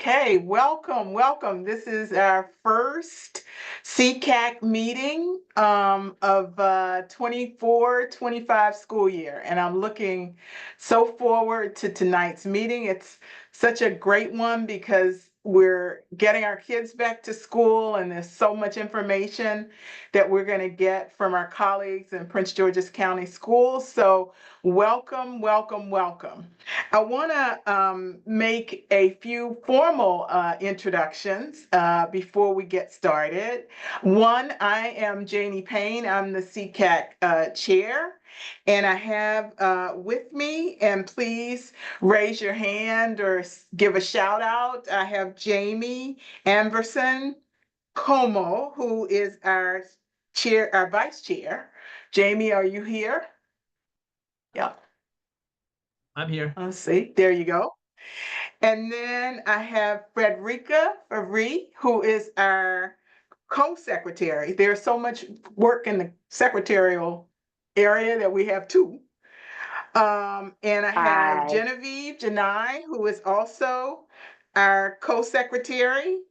Okay, welcome. This is our first SECAC meeting of 24-25 school year, and I'm looking so forward to tonight's meeting. It's such a great one because we're getting our kids back to school, and there's so much information that we're going to get from our colleagues in Prince George's County Schools. So welcome. I want to make a few formal introductions before we get started. One, I am Janie Payne. I'm the SECAC chair, and I have with me, and please raise your hand or give a shout out. I have Jamie Amberson Como, who is our chair, our vice chair. Jamie, are you here? Yeah. I'm here. Let's see. There you go. And then I have Frederica Farie, who is our co-secretary. There's so much work in the secretarial area that we have two. And I have Hi. Genevieve Janai, who is also our co-secretary.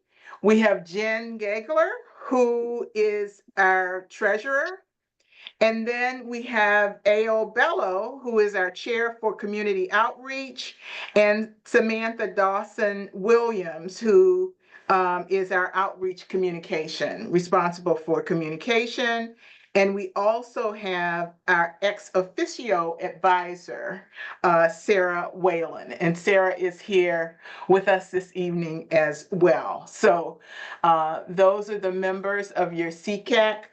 We have Jen Gagler, who is our treasurer. And then we have A.O. Bello, who is our chair for community outreach, and Samantha Dawson Williams, who is our outreach communication, responsible for communication. And we also have our ex officio advisor, Sarah Whalen. And Sarah is here with us this evening as well. So those are the members of your SECAC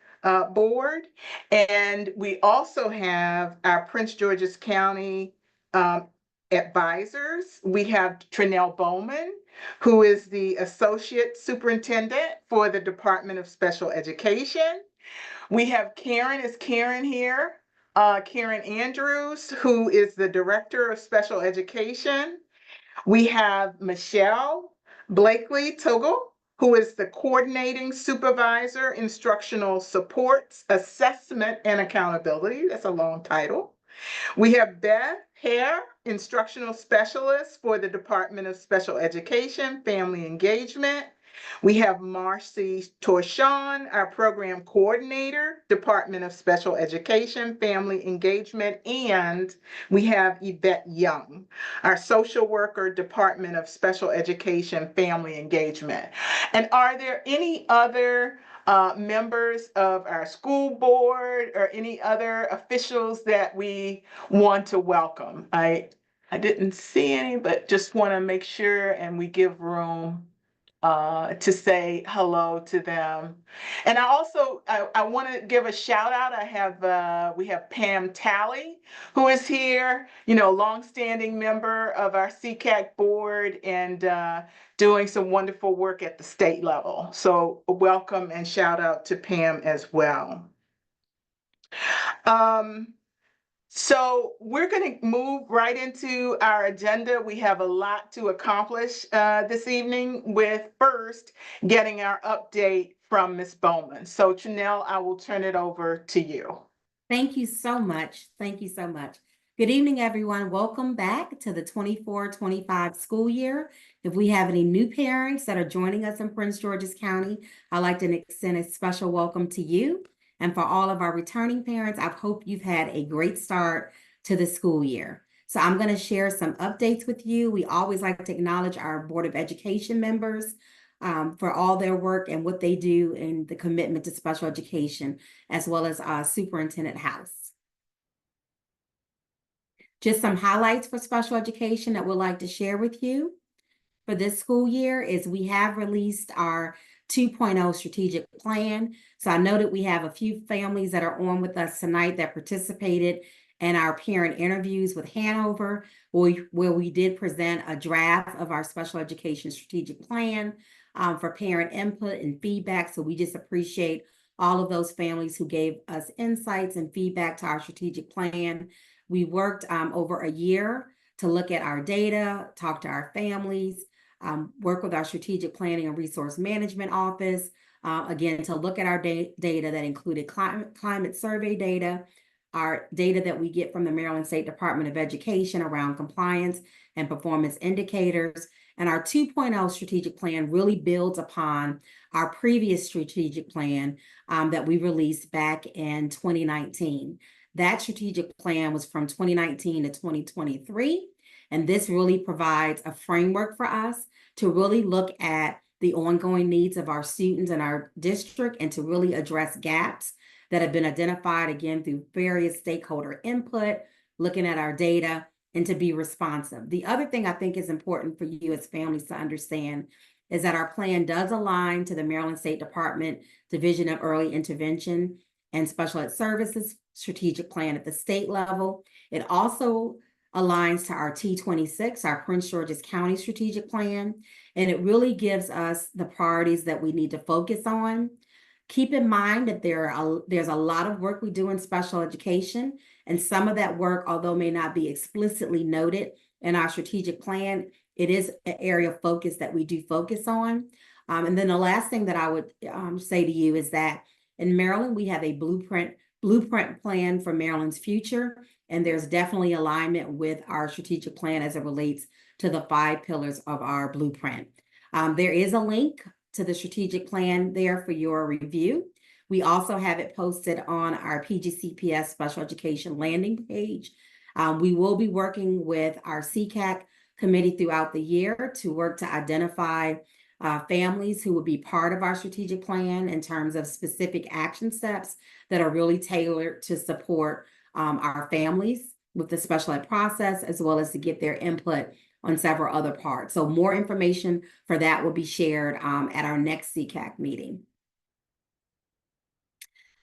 board. And we also have our Prince George's County advisors. We have Trinell Bowman, who is the Associate Superintendent for the Department of Special Education. We have Karen, is Karen here? Karen Andrews, who is the Director of Special Education. We have Michelle Blakely Toggle, who is the Coordinating Supervisor, Instructional Supports, Assessment, and Accountability. That's a long title. We have Beth Hare, Instructional Specialist for the Department of Special Education, Family Engagement. We have Marcy Torshawn, our Program Coordinator, Department of Special Education, Family Engagement, and we have Yvette Young, our Social Worker, Department of Special Education, Family Engagement. And are there any other members of our school board or any other officials that we want to welcome? I didn't see any, but just want to make sure and we give room to say hello to them. And I want to give a shout out. We have Pam Talley, who is here, longstanding member of our SECAC board and doing some wonderful work at the state level. So welcome and shout out to Pam as well. So we're going to move right into our agenda. We have a lot to accomplish this evening with first getting our update from Ms. Bowman. So Trinell, I will turn it over to you. Thank you so much. Good evening, everyone. Welcome back to the 24-25 school year. If we have any new parents that are joining us in Prince George's County, I'd like to extend a special welcome to you. And for all of our returning parents, I hope you've had a great start to the school year. So I'm going to share some updates with you. We always like to acknowledge our Board of Education members for all their work and what they do in the commitment to special education, as well as Superintendent House. Just some highlights for special education that we'd like to share with you for this school year is we have released our 2.0 strategic plan. So I know that we have a few families that are on with us tonight that participated in our parent interviews with Hanover, where we did present a draft of our special education strategic plan for parent input and feedback. So we just appreciate all of those families who gave us insights and feedback to our strategic plan. We worked over a year to look at our data, talk to our families, work with our strategic planning and resource management office, again, to look at our data that included climate survey data, our data that we get from the Maryland State Department of Education around compliance and performance indicators, And our 2.0 strategic plan really builds upon our previous strategic plan that we released back in 2019. That strategic plan was from 2019 to 2023. And this really provides a framework for us to really look at the ongoing needs of our students in our district and to really address gaps that have been identified, again, through various stakeholder input, looking at our data, and to be responsive. The other thing I think is important for you as families to understand is that our plan does align to the Maryland State Department Division of Early Intervention and Special Ed Services strategic plan at the state level. It also aligns to our T26, our Prince George's County strategic plan, and it really gives us the priorities that we need to focus on. Keep in mind that there's a lot of work we do in special education, and some of that work, although may not be explicitly noted in our strategic plan, it is an area of focus that we do focus on. And then the last thing that I would say to you is that in Maryland, we have a blueprint plan for Maryland's future, and there's definitely alignment with our strategic plan as it relates to the 5 pillars of our blueprint. There is a link to the strategic plan there for your review. We also have it posted on our PGCPS special education landing page. We will be working with our SECAC committee throughout the year to work to identify families who will be part of our strategic plan in terms of specific action steps that are really tailored to support our families with the special ed process, as well as to get their input on several other parts. So more information for that will be shared at our next SECAC meeting.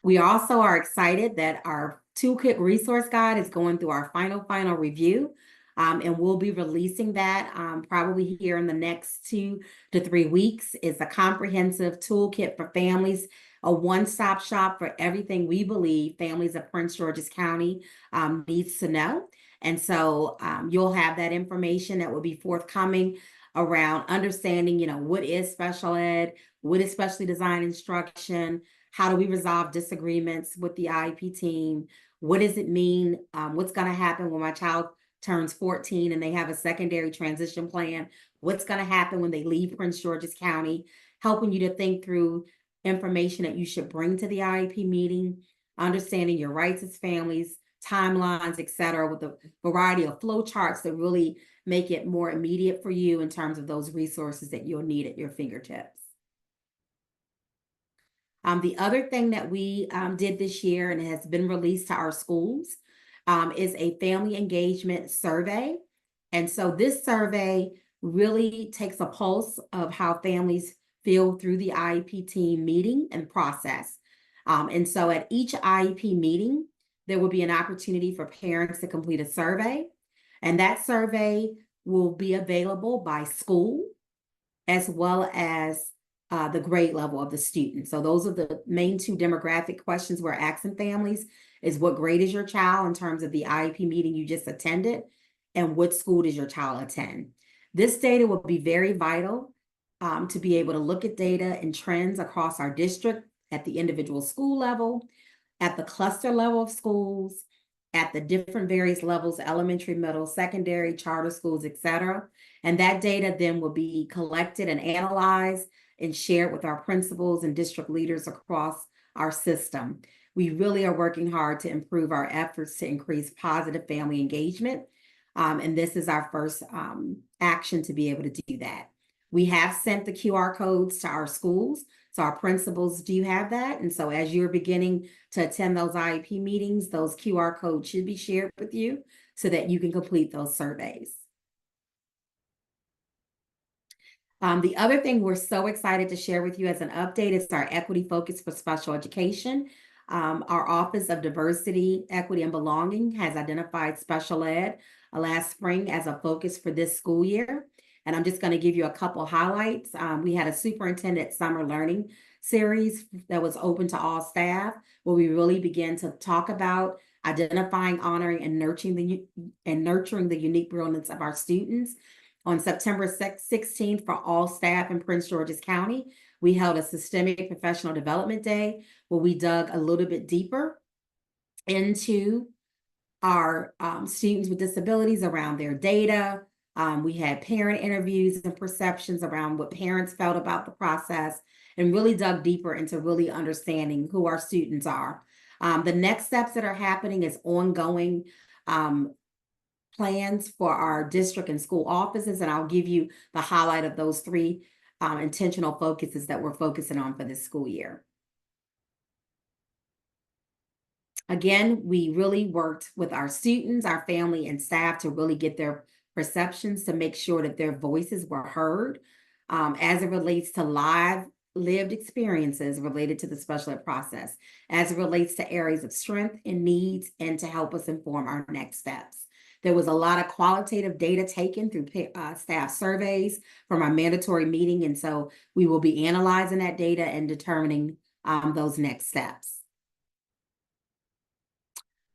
We also are excited that our toolkit resource guide is going through our final review. And we'll be releasing that probably here in the next 2 to 3 weeks. It's a comprehensive toolkit for families, a one-stop shop for everything we believe families of Prince George's County needs to know. And so you'll have that information that will be forthcoming around understanding, what is special ed, what is specially designed instruction, how do we resolve disagreements with the IEP team, what does it mean, what's going to happen when my child turns 14 and they have a secondary transition plan, what's going to happen when they leave Prince George's County, helping you to think through information that you should bring to the IEP meeting, understanding your rights as families, timelines, et cetera, with a variety of flow charts that really make it more immediate for you in terms of those resources that you'll need at your fingertips. The other thing that we did this year, and it has been released to our schools, is a family engagement survey. And so this survey really takes a pulse of how families feel through the IEP team meeting and process. And so at each IEP meeting, there will be an opportunity for parents to complete a survey. And that survey will be available by school as well as the grade level of the student. So those are the main 2 demographic questions we're asking families is what grade is your child in terms of the IEP meeting you just attended, and what school does your child attend? This data will be very vital to be able to look at data and trends across our district at the individual school level, at the cluster level of schools, at the different various levels, elementary, middle, secondary, charter schools, et cetera. And that data then will be collected and analyzed and shared with our principals and district leaders across our system. We really are working hard to improve our efforts to increase positive family engagement. And this is our first action to be able to do that. We have sent the QR codes to our schools. So our principals do have that. And so as you're beginning to attend those IEP meetings, those QR codes should be shared with you so that you can complete those surveys. The other thing we're so excited to share with you as an update is our equity focus for special education. Our Office of Diversity, Equity, and Belonging has identified special ed last spring as a focus for this school year. And I'm just going to give you a couple highlights. We had a superintendent summer learning series that was open to all staff, where we really began to talk about identifying, honoring, and nurturing the unique brilliance of our students. On September 16th, for all staff in Prince George's County, we held a Systemic Professional Development Day where we dug a little bit deeper into our students with disabilities around their data, We had parent interviews and perceptions around what parents felt about the process, and really dug deeper into really understanding who our students are. The next steps that are happening is ongoing plans for our district and school offices, and I'll give you the highlight of those three intentional focuses that we're focusing on for this school year. Again, we really worked with our students, our family, and staff to really get their perceptions to make sure that their voices were heard as it relates to lived experiences related to the special ed process, as it relates to areas of strength and needs, and to help us inform our next steps. There was a lot of qualitative data taken through staff surveys from our mandatory meeting, and so we will be analyzing that data and determining those next steps.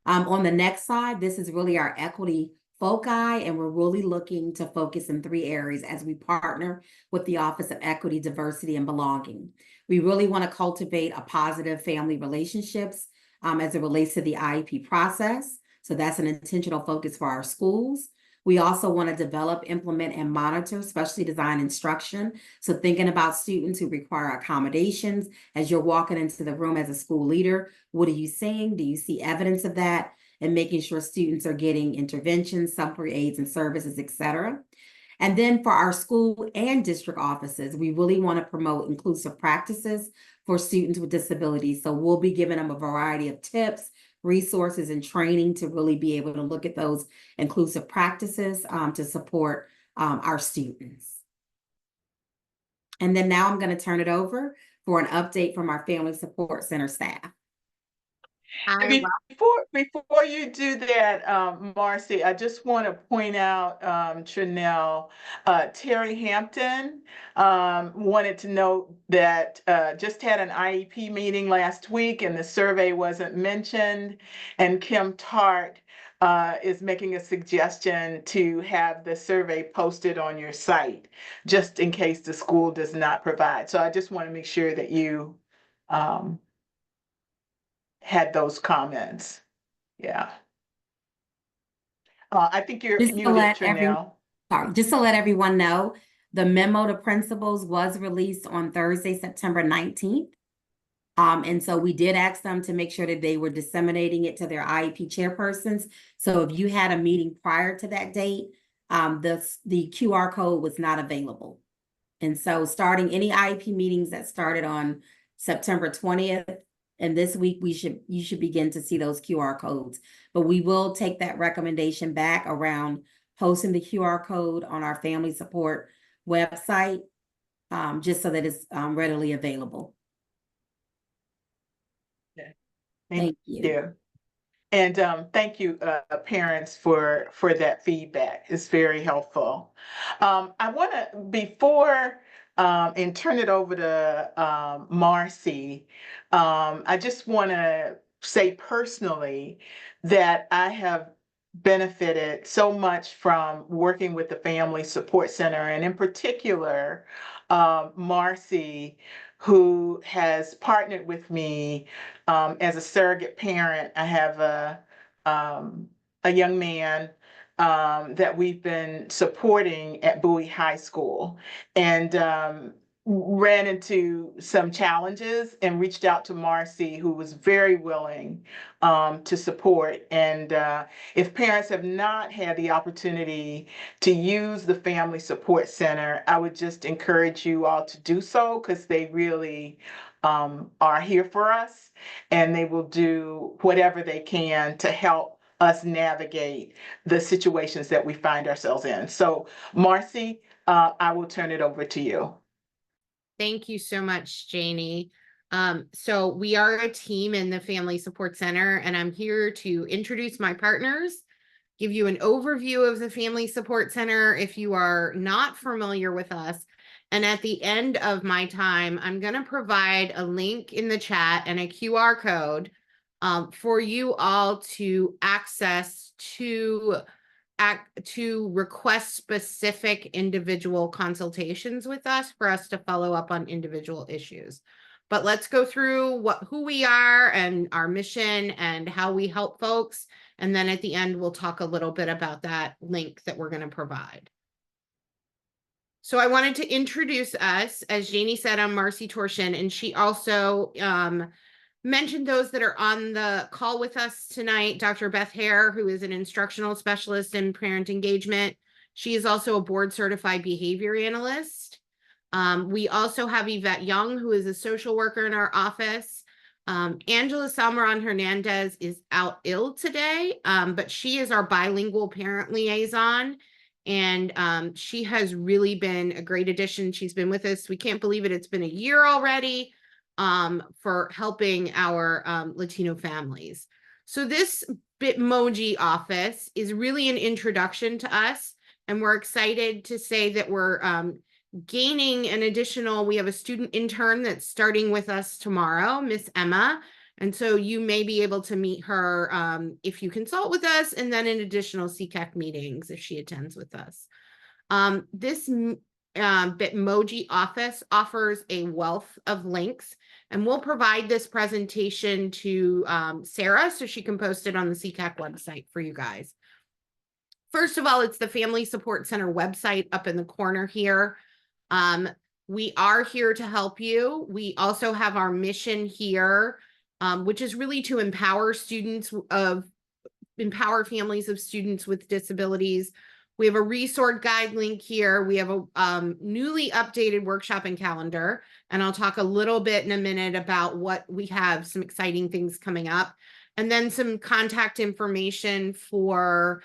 On the next slide, this is really our equity foci, and we're really looking to focus in 3 areas as we partner with the Office of Equity, Diversity, and Belonging. We really want to cultivate a positive family relationships as it relates to the IEP process. So that's an intentional focus for our schools. We also want to develop, implement, and monitor specially designed instruction. So thinking about students who require accommodations, as you're walking into the room as a school leader, what are you seeing? Do you see evidence of that? And making sure students are getting interventions, summary aids and services, et cetera. And then for our school and district offices, we really want to promote inclusive practices for students with disabilities. So we'll be giving them a variety of tips, resources, and training to really be able to look at those inclusive practices to support our students. And then now I'm going to turn it over for an update from our Family Support Center staff. Before you do that, Marcy, I just want to point out, Trinell, Terry Hampton wanted to note that just had an IEP meeting last week and the survey wasn't mentioned. And Kim Tart is making a suggestion to have the survey posted on your site, just in case the school does not provide. So I just want to make sure that you had those comments. Yeah. I think you're Just to muted, let Trinell. just to let everyone know, the memo to principals was released on Thursday, September 19th. And so we did ask them to make sure that they were disseminating it to their IEP chairpersons. So if you had a meeting prior to that date, the QR code was not available. And so starting any IEP meetings that started on September 20th, and this week you should begin to see those QR codes. But we will take that recommendation back around posting the QR code on our family support website, just so that it's readily available. Okay. Thank you. And thank you, parents, for that feedback. It's very helpful. I want to, before and turn it over to Marcy, I just want to say personally that I have benefited so much from working with the Family Support Center, and in particular, Marcy, who has partnered with me as a surrogate parent. I have a young man that we've been supporting at Bowie High School, and ran into some challenges and reached out to Marcy, who was very willing to support. And if parents have not had the opportunity to use the Family Support Center, I would just encourage you all to do so, because they really are here for us, and they will do whatever they can to help us navigate the situations that we find ourselves in. So Marcy, I will turn it over to you. Thank you so much, Janie. So we are a team in the Family Support Center, and I'm here to introduce my partners, give you an overview of the Family Support Center if you are not familiar with us. And at the end of my time, I'm going to provide a link in the chat and a QR code for you all to access to request specific individual consultations with us for us to follow up on individual issues. But let's go through who we are and our mission and how we help folks. And then at the end, we'll talk a little bit about that link that we're going to provide. So I wanted to introduce us. As Janie said, I'm Marcy Torshin, and she also mentioned those that are on the call with us tonight. Dr. Beth Hare, who is an instructional specialist in parent engagement. She is also a board certified behavior analyst. We also have Yvette Young, who is a social worker in our office. Angela Salmaron Hernandez is out ill today, but she is our bilingual parent liaison. And she has really been a great addition. She's been with us. We can't believe it. It's been a year already for helping our Latino families. So this Bitmoji office is really an introduction to us. And we're excited to say that we're gaining an additional, we have a student intern that's starting with us tomorrow, Miss Emma. And so you may be able to meet her if you consult with us, and then in additional SECAC meetings if she attends with us. This Bitmoji office offers a wealth of links, and we'll provide this presentation to Sarah so she can post it on the SECAC website for you guys. First of all, it's the Family Support Center website up in the corner here. We are here to help you. We also have our mission here, which is really to empower families of students with disabilities. We have a resource guide link here. We have a newly updated workshop and calendar, and I'll talk a little bit in a minute about what we have, some exciting things coming up, and then some contact information for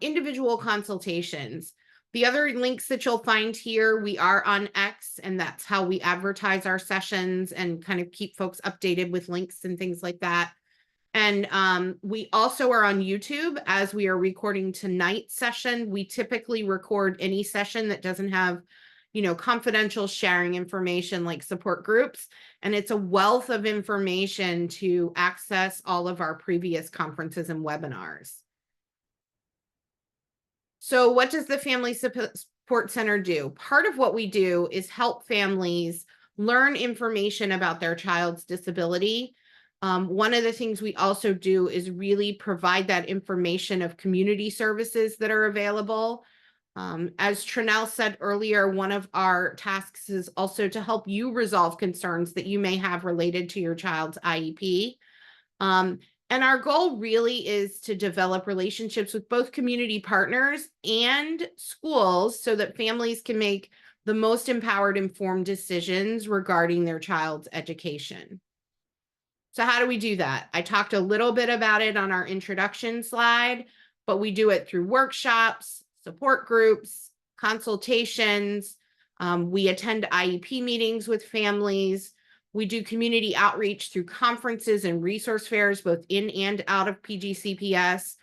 individual consultations. The other links that you'll find here, we are on X, and that's how we advertise our sessions and kind of keep folks updated with links and things like that. And we also are on YouTube as we are recording tonight's session. We typically record any session that doesn't have, confidential sharing information like support groups. And it's a wealth of information to access all of our previous conferences and webinars. So what does the Family Support Center do? Part of what we do is help families learn information about their child's disability. One of the things we also do is really provide that information of community services that are available. As Trinell said earlier, one of our tasks is also to help you resolve concerns that you may have related to your child's IEP. And our goal really is to develop relationships with both community partners and schools so that families can make the most empowered, informed decisions regarding their child's education. So how do we do that? I talked a little bit about it on our introduction slide, but we do it through workshops, support groups, consultations. We attend IEP meetings with families. We do community outreach through conferences and resource fairs, both in and out of PGCPS.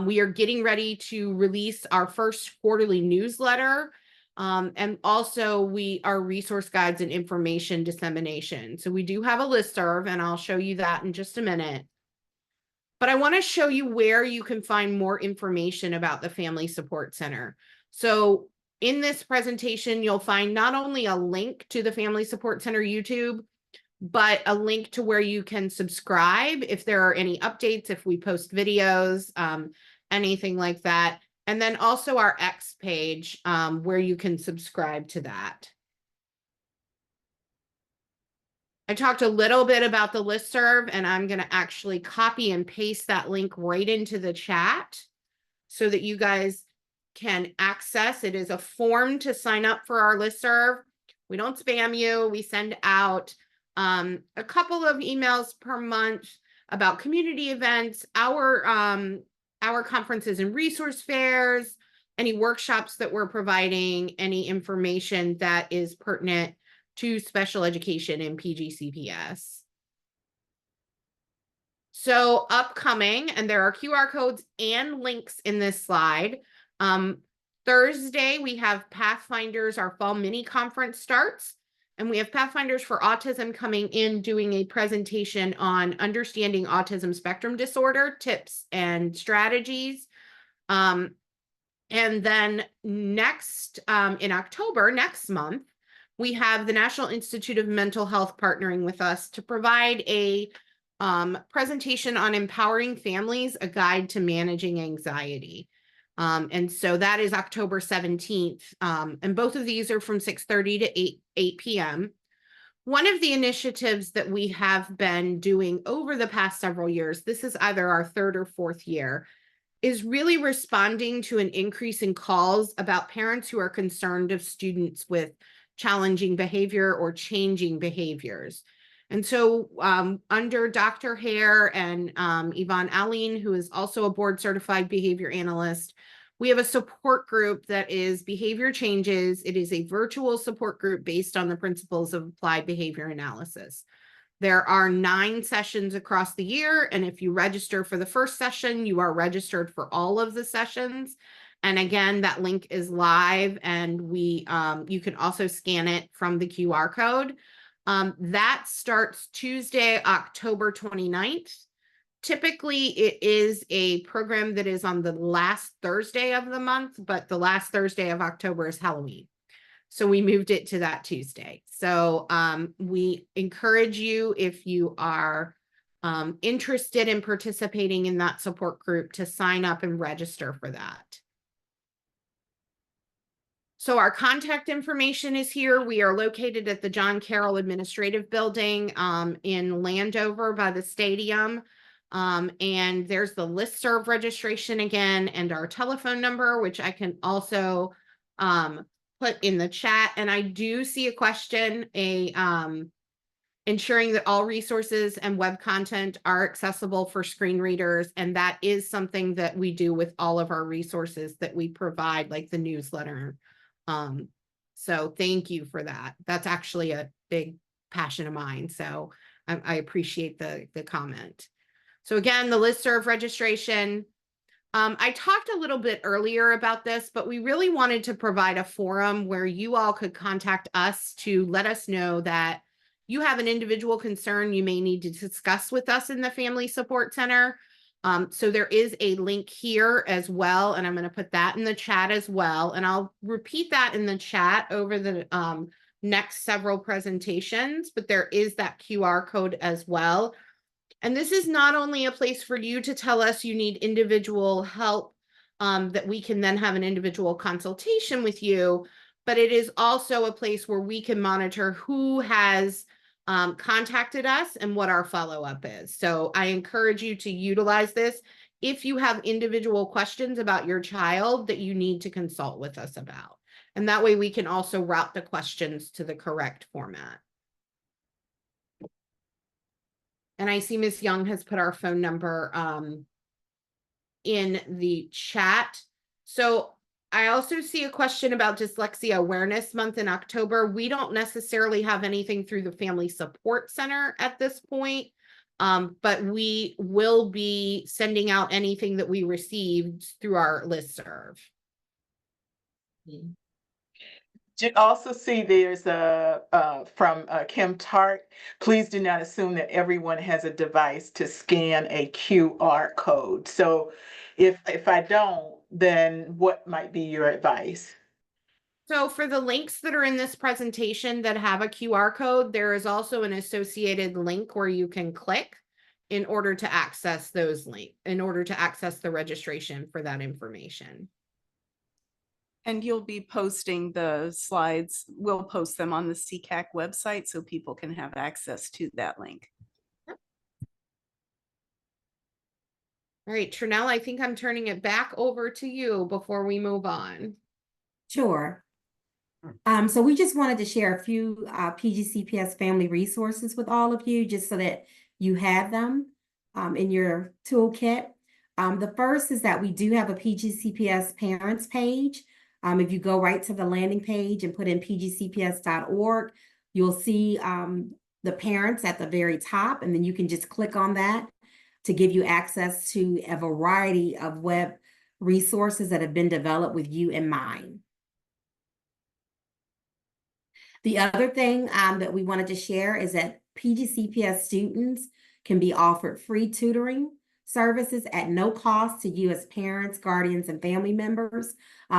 We are getting ready to release our first quarterly newsletter. And also our resource guides and information dissemination. So we do have a listserv, and I'll show you that in just a minute. But I want to show you where you can find more information about the Family Support Center. So in this presentation, you'll find not only a link to the Family Support Center YouTube, but a link to where you can subscribe if there are any updates, if we post videos, anything like that. And then also our X page where you can subscribe to that. I talked a little bit about the listserv, and I'm going to actually copy and paste that link right into the chat so that you guys can access. It is a form to sign up for our listserv. We don't spam you. We send out a couple of emails per month about community events, our conferences and resource fairs, any workshops that we're providing, any information that is pertinent to special education in PGCPS. So upcoming, and there are QR codes and links in this slide. Thursday, we have Pathfinders, our fall mini conference starts. And we have Pathfinders for Autism coming in doing a presentation on understanding autism spectrum disorder, tips and strategies. And then next, in October, next month, we have the National Institute of Mental Health partnering with us to provide a presentation on empowering families, a guide to managing anxiety. And so that is October 17th. And both of these are from 6:30 to 8 p.m. One of the initiatives that we have been doing over the past several years, this is either our third or fourth year, is really responding to an increase in calls about parents who are concerned of students with challenging behavior or changing behaviors. And so under Dr. Hare and Yvonne Aline, who is also a board certified behavior analyst, we have a support group that is Behavior Changes. It is a virtual support group based on the principles of applied behavior analysis. There are 9 sessions across the year, and if you register for the first session, you are registered for all of the sessions. And again, that link is live, and you can also scan it from the QR code. That starts Tuesday, October 29th. Typically, it is a program that is on the last Thursday of the month, but the last Thursday of October is Halloween. So we moved it to that Tuesday. So we encourage you, if you are interested in participating in that support group, to sign up and register for that. So our contact information is here. We are located at the John Carroll Administrative Building in Landover by the stadium. And there's the listserv registration again, and our telephone number, which I can also put in the chat. And I do see a question, ensuring that all resources and web content are accessible for screen readers. And that is something that we do with all of our resources that we provide, like the newsletter. So thank you for that. That's actually a big passion of mine. So I appreciate the comment. So again, the listserv registration. I talked a little bit earlier about this, but we really wanted to provide a forum where you all could contact us to let us know that you have an individual concern you may need to discuss with us in the Family Support Center. So there is a link here as well, and I'm going to put that in the chat as well. And I'll repeat that in the chat over the next several presentations, but there is that QR code as well. And this is not only a place for you to tell us you need individual help, that we can then have an individual consultation with you, but it is also a place where we can monitor who has contacted us and what our follow-up is. So I encourage you to utilize this if you have individual questions about your child that you need to consult with us about. And that way we can also route the questions to the correct format. And I see Ms. Young has put our phone number in the chat. So I also see a question about Dyslexia Awareness Month in October. We don't necessarily have anything through the Family Support Center at this point, but we will be sending out anything that we received through our listserv. You also see there's a from Kim Tart. Please do not assume that everyone has a device to scan a QR code. So if I don't, then what might be your advice? So for the links that are in this presentation that have a QR code, there is also an associated link where you can click in order to access those links, in order to access the registration for that information. And you'll be posting the slides. We'll post them on the SECAC website so people can have access to that link. Yep. All right, Trinell, I think I'm turning it back over to you before we move on. Sure. So we just wanted to share a few PGCPS family resources with all of you, just so that you have them in your toolkit. The first is that we do have a PGCPS parents page. If you go right to the landing page and put in pgcps.org, you'll see the parents at the very top, and then you can just click on that to give you access to a variety of web resources that have been developed with you in mind. The other thing that we wanted to share is that PGCPS students can be offered free tutoring services at no cost to you as parents, guardians, and family members.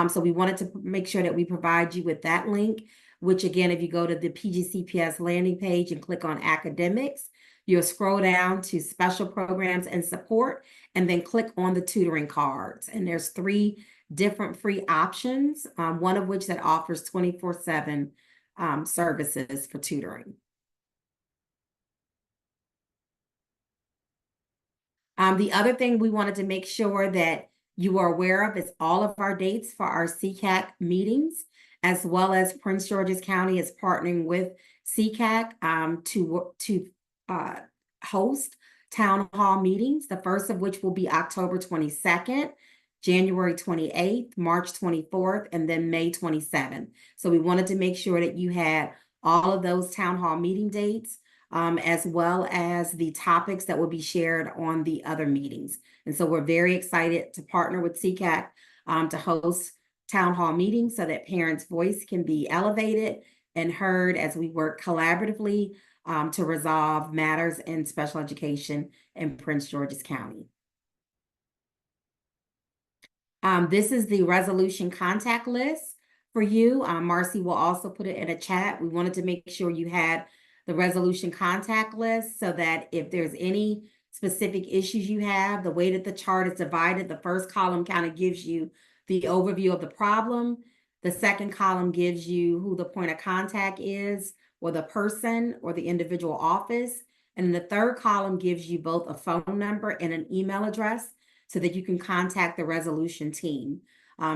So we wanted to make sure that we provide you with that link, which again, if you go to the PGCPS landing page and click on academics, you'll scroll down to special programs and support, and then click on the tutoring cards. And there's 3 different free options, one of which that offers 24/7 services for tutoring. The other thing we wanted to make sure that you are aware of is all of our dates for our SECAC meetings, as well as Prince George's County is partnering with SECAC to host town hall meetings, the first of which will be October 22nd, January 28th, March 24th, and then May 27th. So we wanted to make sure that you had all of those town hall meeting dates, as well as the topics that will be shared on the other meetings. And so we're very excited to partner with SECAC to host town hall meetings so that parents' voice can be elevated and heard as we work collaboratively to resolve matters in special education in Prince George's County. This is the resolution contact list for you. Marcy will also put it in a chat. We wanted to make sure you had the resolution contact list so that if there's any specific issues you have, the way that the chart is divided, the first column kind of gives you the overview of the problem. The second column gives you who the point of contact is, or the person or the individual office. And the third column gives you both a phone number and an email address so that you can contact the resolution team.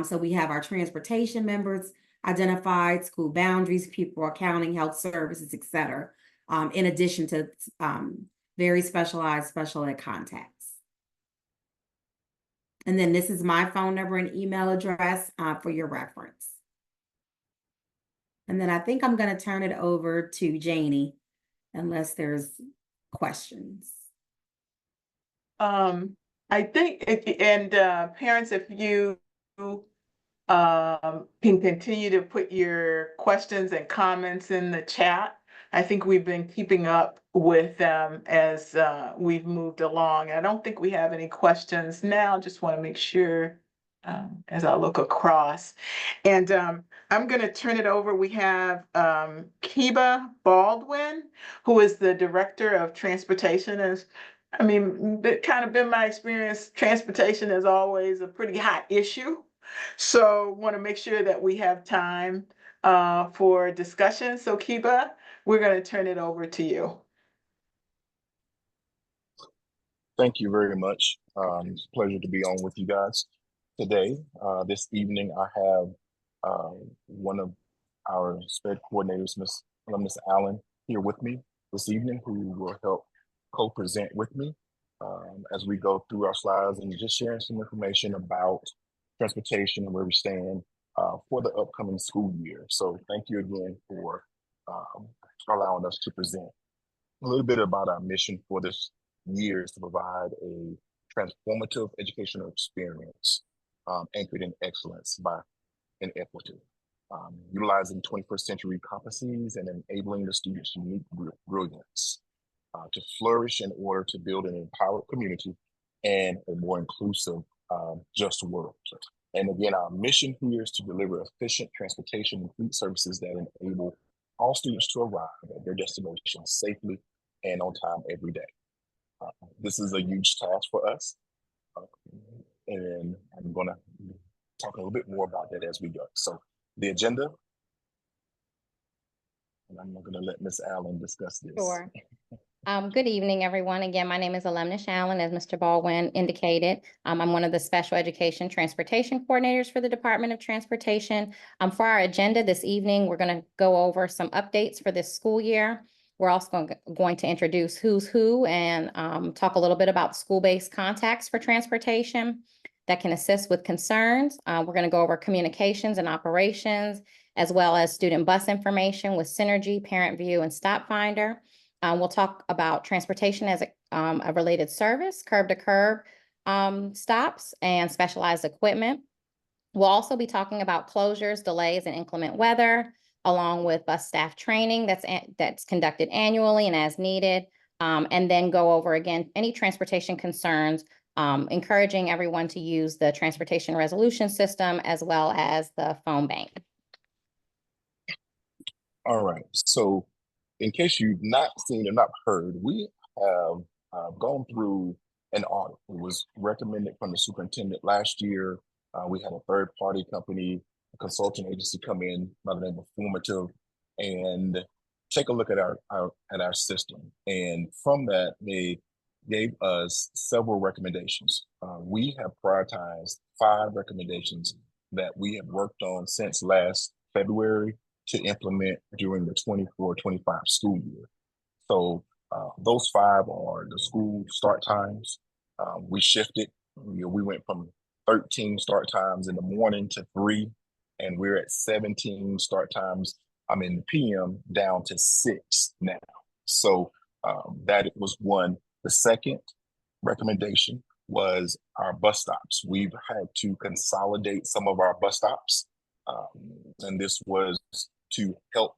So we have our transportation members identified, school boundaries, pupil accounting, health services, etc., in addition to very specialized special ed contacts. And then this is my phone number and email address for your reference. And then I think I'm going to turn it over to Janie, unless there's questions. I think, parents, if you can continue to put your questions and comments in the chat. I think we've been keeping up with them as we've moved along. I don't think we have any questions now. Just want to make sure as I look across. And I'm going to turn it over. We have Kiba Baldwin, who is the Director of Transportation. It kind of been my experience, transportation is always a pretty hot issue. So want to make sure that we have time for discussion. So Kiba, we're going to turn it over to you. Thank you very much. It's a pleasure to be on with you guys today. This evening, I have one of our SPED coordinators, Ms. Allen, here with me this evening, who will help co-present with me as we go through our slides and just sharing some information about transportation and where we stand for the upcoming school year. So thank you again for allowing us to present. A little bit about our mission for this year is to provide a transformative educational experience anchored in excellence and equity, utilizing 21st century competencies and enabling the students' unique brilliance to flourish in order to build an empowered community and a more inclusive, just world. And again, our mission here is to deliver efficient transportation and fleet services that enable all students to arrive at their destination safely and on time every day. This is a huge task for us, and I'm going to talk a little bit more about that as we go. So the agenda, and I'm going to let Ms. Allen discuss this. Sure. Good evening, everyone. Again, my name is Alemnish Allen, as Mr. Baldwin indicated. I'm one of the special education transportation coordinators for the Department of Transportation. For our agenda this evening, we're going to go over some updates for this school year. We're also going to introduce who's who and talk a little bit about school-based contacts for transportation that can assist with concerns. We're going to go over communications and operations, as well as student bus information with Synergy, Parent View, and Stop Finder. We'll talk about transportation as a related service, curb-to-curb stops, and specialized equipment. We'll also be talking about closures, delays, and inclement weather, along with bus staff training that's conducted annually and as needed, and then go over again any transportation concerns, encouraging everyone to use the transportation resolution system as well as the phone bank. All right, so in case you've not seen or not heard, we have gone through an audit. It was recommended from the superintendent last year We had a third-party company, a consulting agency come in by the name of Formative and take a look at our system. And from that, they gave us several recommendations. We have prioritized 5 recommendations that we have worked on since last February to implement during the 24-25 school year. So those 5 are the school start times. We shifted. We went from 13 start times in the morning to 3, and we're at 17 start times. I'm in the PM down to 6 now. So that was one. The second recommendation was our bus stops. We've had to consolidate some of our bus stops, and this was to help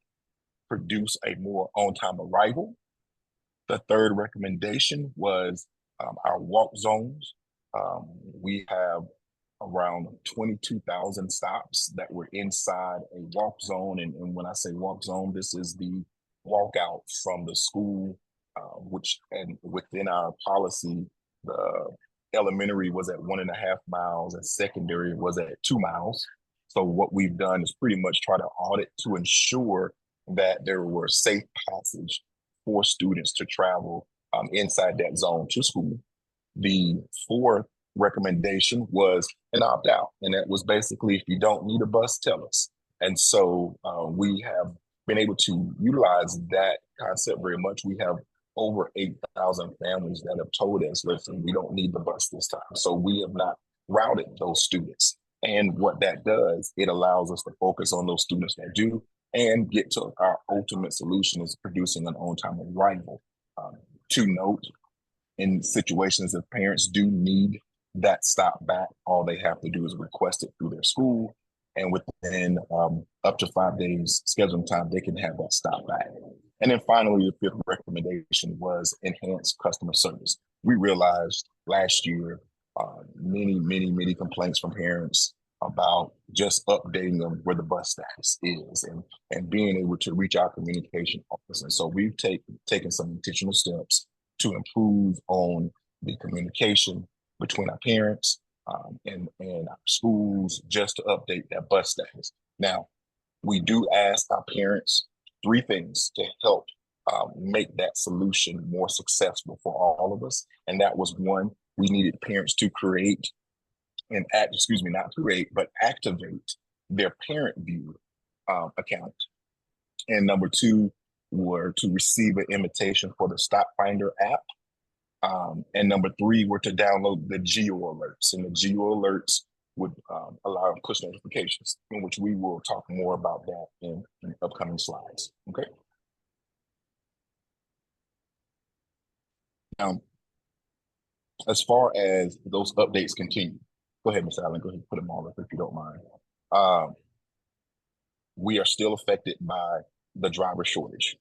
produce a more on-time arrival. The third recommendation was our walk zones. We have around 22,000 stops that were inside a walk zone. And when I say walk zone, this is the walkout from the school, and within our policy, the elementary was at 1.5 miles and secondary was at 2 miles. So what we've done is pretty much try to audit to ensure that there were safe passage for students to travel inside that zone to school. The fourth recommendation was an opt-out, and that was basically, if you don't need a bus, tell us. And so we have been able to utilize that concept very much. We have over 8,000 families that have told us, listen, we don't need the bus this time. So we have not routed those students. And what that does, it allows us to focus on those students that do and get to our ultimate solution is producing an on-time arrival. To note, in situations if parents do need that stop back, all they have to do is request it through their school, and within up to 5 days scheduling time, they can have that stop back. And then finally, the fifth recommendation was enhanced customer service. We realized last year many complaints from parents about just updating them where the bus status is and being able to reach our communication office. And so we've taken some intentional steps to improve on the communication between our parents and our schools just to update that bus status. Now, we do ask our parents 3 things to help make that solution more successful for all of us. And that was 1, we needed parents to create and activate their parent view account. And number 2 were to receive an invitation for the Stop Finder app. And number 3 were to download the geo alerts, and the geo alerts would allow push notifications, in which we will talk more about that in upcoming slides. Okay. Now, as far as those updates continue, go ahead, Ms. Allen, go ahead and put them all up if you don't mind. We are still affected by the driver shortage.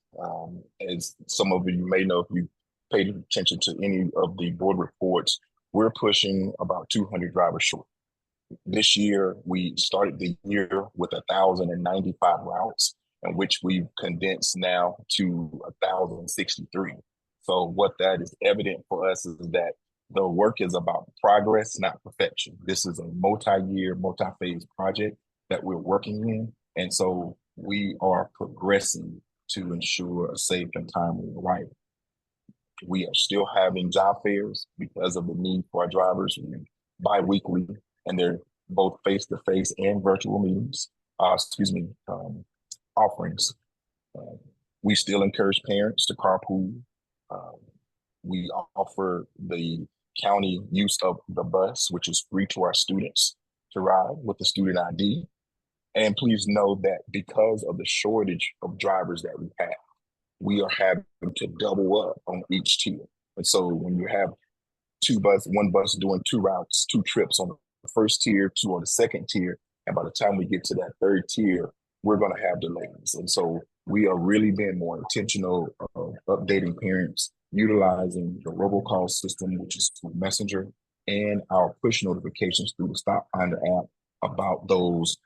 As some of you may know, if you paid attention to any of the board reports, we're pushing about 200 drivers short. This year, we started the year with 1,095 routes, in which we've condensed now to 1,063. So what that is evident for us is that the work is about progress, not perfection. This is a multi-year, multi-phase project that we're working in. And so we are progressing to ensure a safe and timely arrival. We are still having job fairs because of the need for our drivers bi-weekly, and they're both face-to-face and virtual meetings, offerings. We still encourage parents to carpool. We offer the county use of the bus, which is free to our students to ride with the student ID. And please know that because of the shortage of drivers that we have, we are having to double up on each tier. And so when you have one bus doing 2 routes, 2 trips on the first tier, 2 on the second tier, and by the time we get to that third tier, we're going to have delays. And so we are really being more intentional of updating parents, utilizing the robocall system, which is through Messenger, and our push notifications through the Stop Finder app about those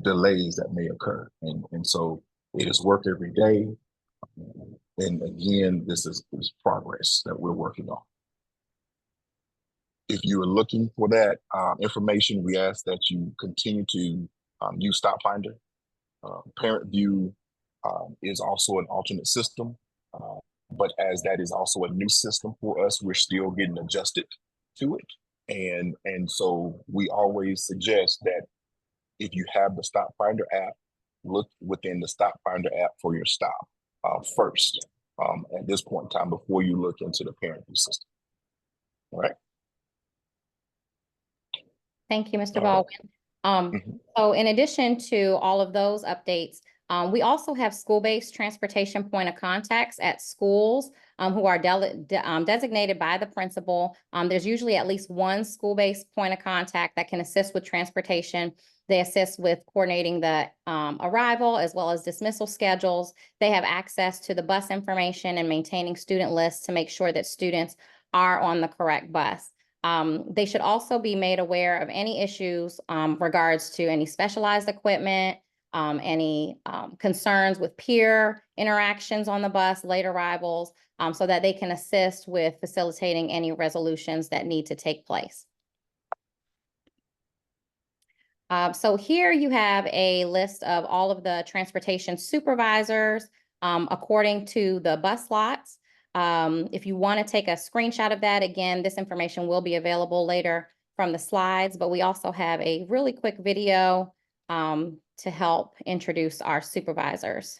delays that may occur. And so it is work every day. And again, this is progress that we're working on. if you are looking for that information, we ask that you continue to use Stop Finder. Parent View is also an alternate system, but as that is also a new system for us, we're still getting adjusted to it. And so we always suggest that if you have the Stop Finder app, look within the Stop Finder app for your stop first at this point in time before you look into the Parent View system. All right. Thank you, Mr. All right. Baldwin. So in addition to all of those updates, we also have school-based transportation point of contacts at schools who are designated by the principal. There's usually at least one school-based point of contact that can assist with transportation. They assist with coordinating the arrival as well as dismissal schedules. They have access to the bus information and maintaining student lists to make sure that students are on the correct bus. They should also be made aware of any issues regards to any specialized equipment, any concerns with peer interactions on the bus, late arrivals, so that they can assist with facilitating any resolutions that need to take place. So here you have a list of all of the transportation supervisors according to the bus lots. If you want to take a screenshot of that, again, this information will be available later from the slides, but we also have a really quick video to help introduce our supervisors.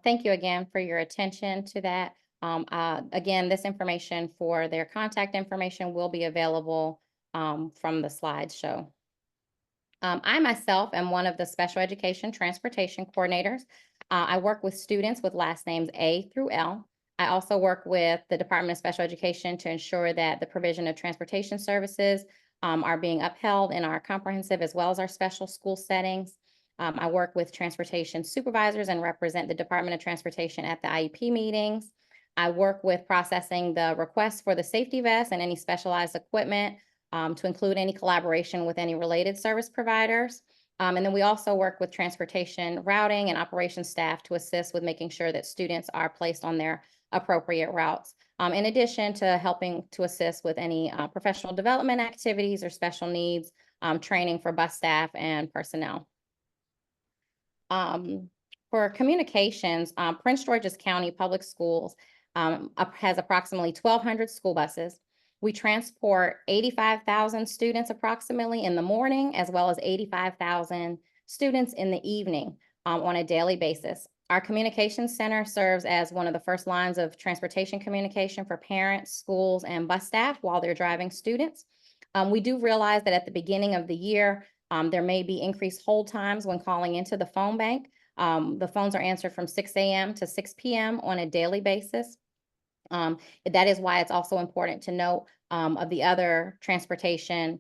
Thank you again for your attention to that. Again, this information for their contact information will be available from the slideshow. I myself am one of the special education transportation coordinators. I work with students with last names A through L. I also work with the Department of Special Education to ensure that the provision of transportation services are being upheld in our comprehensive as well as our special school settings. I work with transportation supervisors and represent the Department of Transportation at the IEP meetings. I work with processing the requests for the safety vests and any specialized equipment to include any collaboration with any related service providers. And then we also work with transportation routing and operations staff to assist with making sure that students are placed on their appropriate routes. In addition to helping to assist with any professional development activities or special needs training for bus staff and personnel. For communications, Prince George's County Public Schools has approximately 1,200 school buses. We transport 85,000 students approximately in the morning, as well as 85,000 students in the evening on a daily basis. Our communications center serves as one of the first lines of transportation communication for parents, schools, and bus staff while they're driving students. We do realize that at the beginning of the year, there may be increased hold times when calling into the phone bank. The phones are answered from 6 a.m. to 6 p.m. on a daily basis. That is why it's also important to note of the other transportation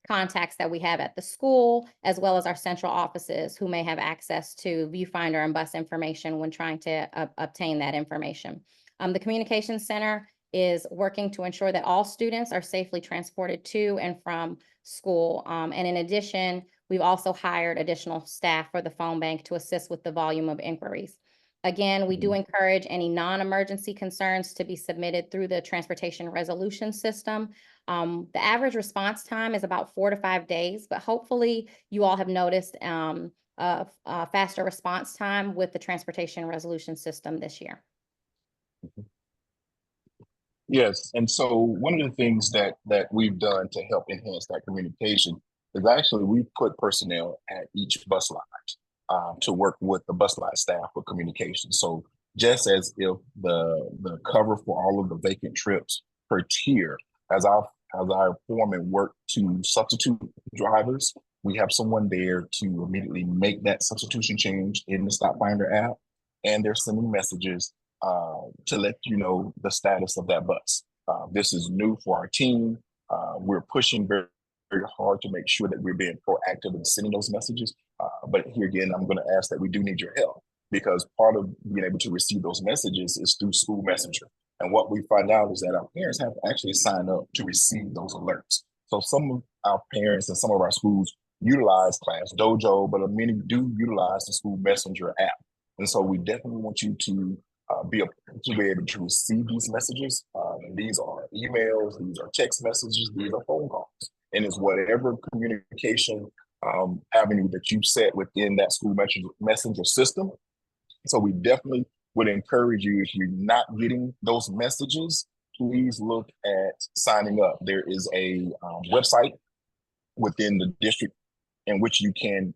contacts that we have at the school, as well as our central offices who may have access to viewfinder and bus information when trying to obtain that information. The communications center is working to ensure that all students are safely transported to and from school. And in addition, we've also hired additional staff for the phone bank to assist with the volume of inquiries. Again, we do encourage any non-emergency concerns to be submitted through the transportation resolution system. The average response time is about 4 to 5 days, but hopefully you all have noticed a faster response time with the transportation resolution system this year. Yes, and so one of the things that we've done to help enhance that communication is actually we put personnel at each bus line to work with the bus line staff with communication. So just as if the cover for all of the vacant trips per tier, as our foreman work to substitute drivers, we have someone there to immediately make that substitution change in the Stop Finder app, and they're sending messages to let you know the status of that bus. This is new for our team. We're pushing very, very hard to make sure that we're being proactive in sending those messages. But here again, I'm going to ask that we do need your help, because part of being able to receive those messages is through School Messenger. And what we find out is that our parents have to actually sign up to receive those alerts. So some of our parents and some of our schools utilize Class Dojo, but many do utilize the School Messenger app. And so we definitely want you to be able to receive these messages. These are emails, these are text messages, these are phone calls, and it's whatever communication avenue that you set within that School messenger system. So we definitely would encourage you, if you're not getting those messages, please look at signing up. There is a website within the district in which you can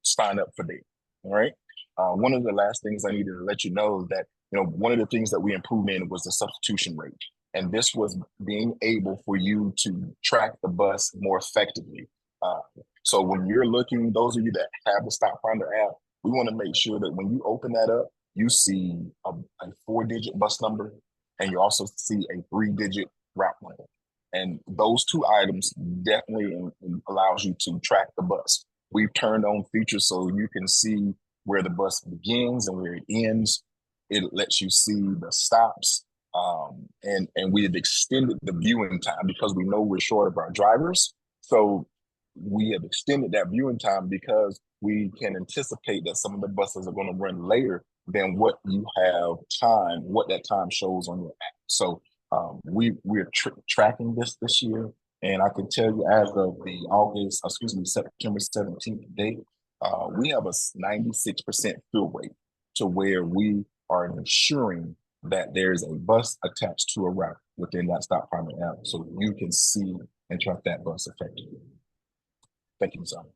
sign up for data. All right. One of the last things I needed to let you know is that, one of the things that we improved in was the substitution rate. And this was being able for you to track the bus more effectively. So when you're looking, those of you that have the Stop Finder app, we want to make sure that when you open that up, you see a 4-digit bus number, and you also see a 3-digit route number. And those two items definitely allows you to track the bus. We've turned on features so you can see where the bus begins and where it ends. It lets you see the stops. And we have extended the viewing time because we know we're short of our drivers. So we have extended that viewing time because we can anticipate that some of the buses are going to run later than what that time shows on your app. So we're tracking this year, and I can tell you as of the September 17th date, we have a 96% fill rate to where we are ensuring that there's a bus attached to a route within that Stop Finder app, so you can see and track that bus effectively. Thank you, Ms. Allen.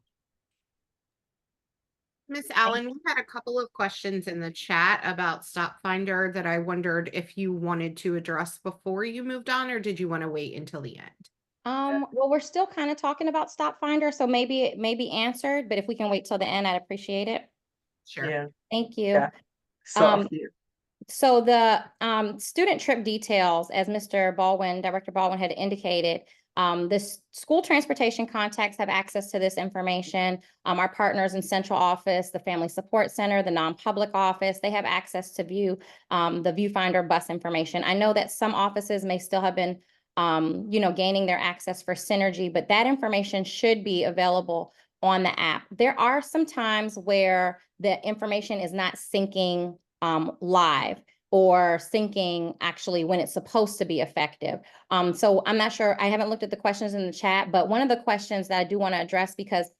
Miss Allen, we had a couple of questions in the chat about Stop Finder that I wondered if you wanted to address before you moved on, or did you want to wait until the end? Well, we're still kind of talking about Stop Finder, so maybe it may be answered, but if we can wait till the end, I'd appreciate it. Sure. Yeah. Thank you. Yeah. So So the student trip details, as Director Baldwin had indicated, the school transportation contacts have access to this information. Our partners in central office, the family support center, the non-public office, they have access to view the viewfinder bus information. I know that some offices may still have been gaining their access for Synergy, but that information should be available on the app. There are some times where the information is not syncing live or syncing actually when it's supposed to be effective. So I'm not sure, I haven't looked at the questions in the chat, but one of the questions that I do want to address, because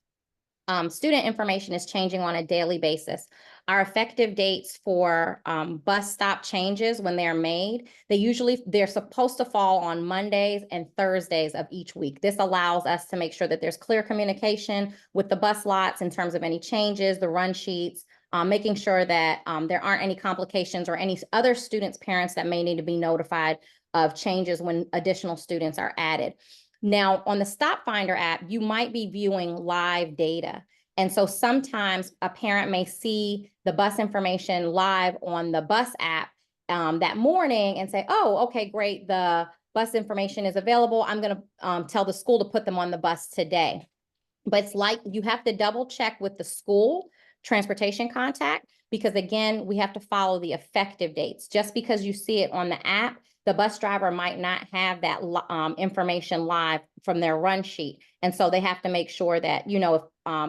student information is changing on a daily basis. Our effective dates for bus stop changes when they're made, they're supposed to fall on Mondays and Thursdays of each week. This allows us to make sure that there's clear communication with the bus lots in terms of any changes, the run sheets, making sure that there aren't any complications or any other students' parents that may need to be notified of changes when additional students are added. Now, on the Stop Finder app, you might be viewing live data. And so sometimes a parent may see the bus information live on the bus app that morning and say, oh, okay, great, the bus information is available. I'm going to tell the school to put them on the bus today. But it's like you have to double check with the school transportation contact, because again, we have to follow the effective dates. Just because you see it on the app the bus driver might not have that information live from their run sheet. And so they have to make sure that, you know, if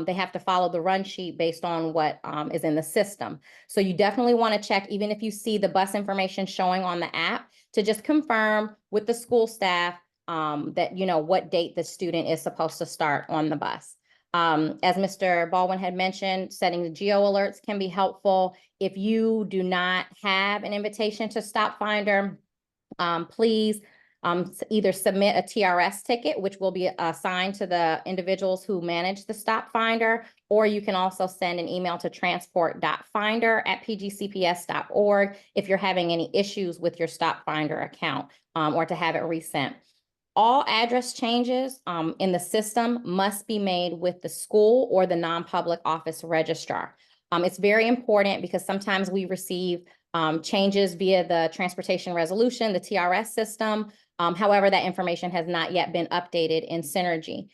they have to follow the run sheet based on what is in the system. So you definitely want to check, even if you see the bus information showing on the app, to just confirm with the school staff that, you know, what date the student is supposed to start on the bus. As Mr. Baldwin had mentioned, setting the geo alerts can be helpful. If you do not have an invitation to Stop Finder, please either submit a TRS ticket, which will be assigned to the individuals who manage the Stop Finder, or you can also send an email to transport.finder@pgcps.org if you're having any issues with your Stop Finder account, or to have it resent. All address changes in the system must be made with the school or the non-public office registrar. It's very important because sometimes we receive changes via the transportation resolution, the TRS system. However, that information has not yet been updated in Synergy.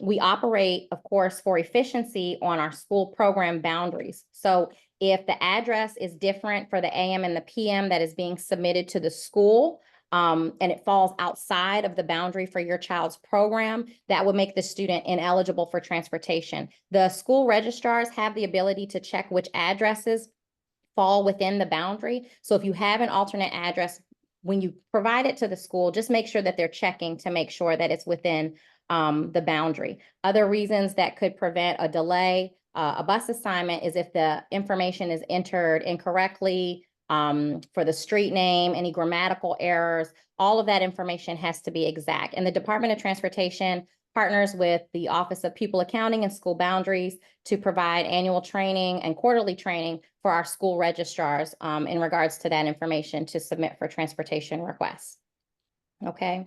We operate, of course, for efficiency on our school program boundaries. So if the address is different for the AM and the PM that is being submitted to the school, and it falls outside of the boundary for your child's program, that would make the student ineligible for transportation. The school registrars have the ability to check which addresses fall within the boundary. So if you have an alternate address, when you provide it to the school, just make sure that they're checking to make sure that it's within the boundary. Other reasons that could prevent a delay, a bus assignment, is if the information is entered incorrectly, for the street name, any grammatical errors, all of that information has to be exact. And the Department of Transportation partners with the Office of Pupil Accounting and School Boundaries to provide annual training and quarterly training for our school registrars in regards to that information to submit for transportation requests. Okay.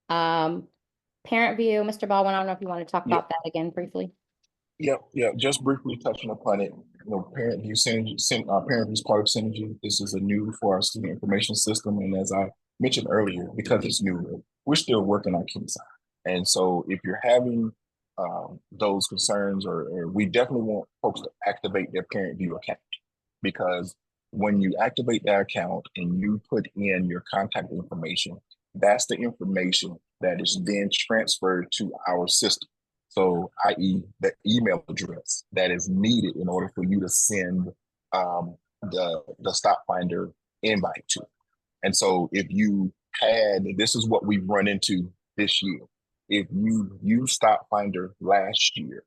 Parent view, Mr. Baldwin, I don't know if you want to talk about that again briefly. Yep. Just briefly touching upon it. You know, Parent View Synergy, Parent View is part of Synergy. This is a new for our student information system, and as I mentioned earlier, because it's new, we're still working on kinks. And so, if you're having those concerns, or we definitely want folks to activate their Parent View account, because when you activate that account and you put in your contact information, that's the information that is then transferred to our system. So, i.e., the email address that is needed in order for you to send the Stop Finder invite to. And so, if you had, this is what we've run into this year. If you used Stop Finder last year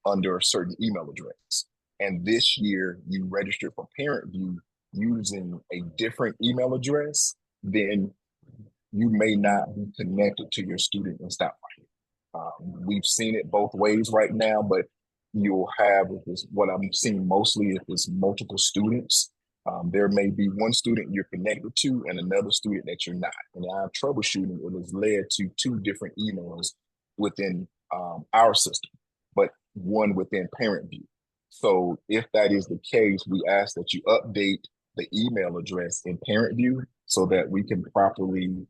under a certain email address, and this year you registered for Parent View using a different email address, then you may not be connected to your student in Stop Finder. We've seen it both ways right now, but you'll have, what I'm seeing mostly, if it's multiple students, there may be one student you're connected to and another student that you're not. And our troubleshooting, it has led to 2 different emails within our system, but one within Parent View. So if that is the case, we ask that you update the email address in Parent View so that we can properly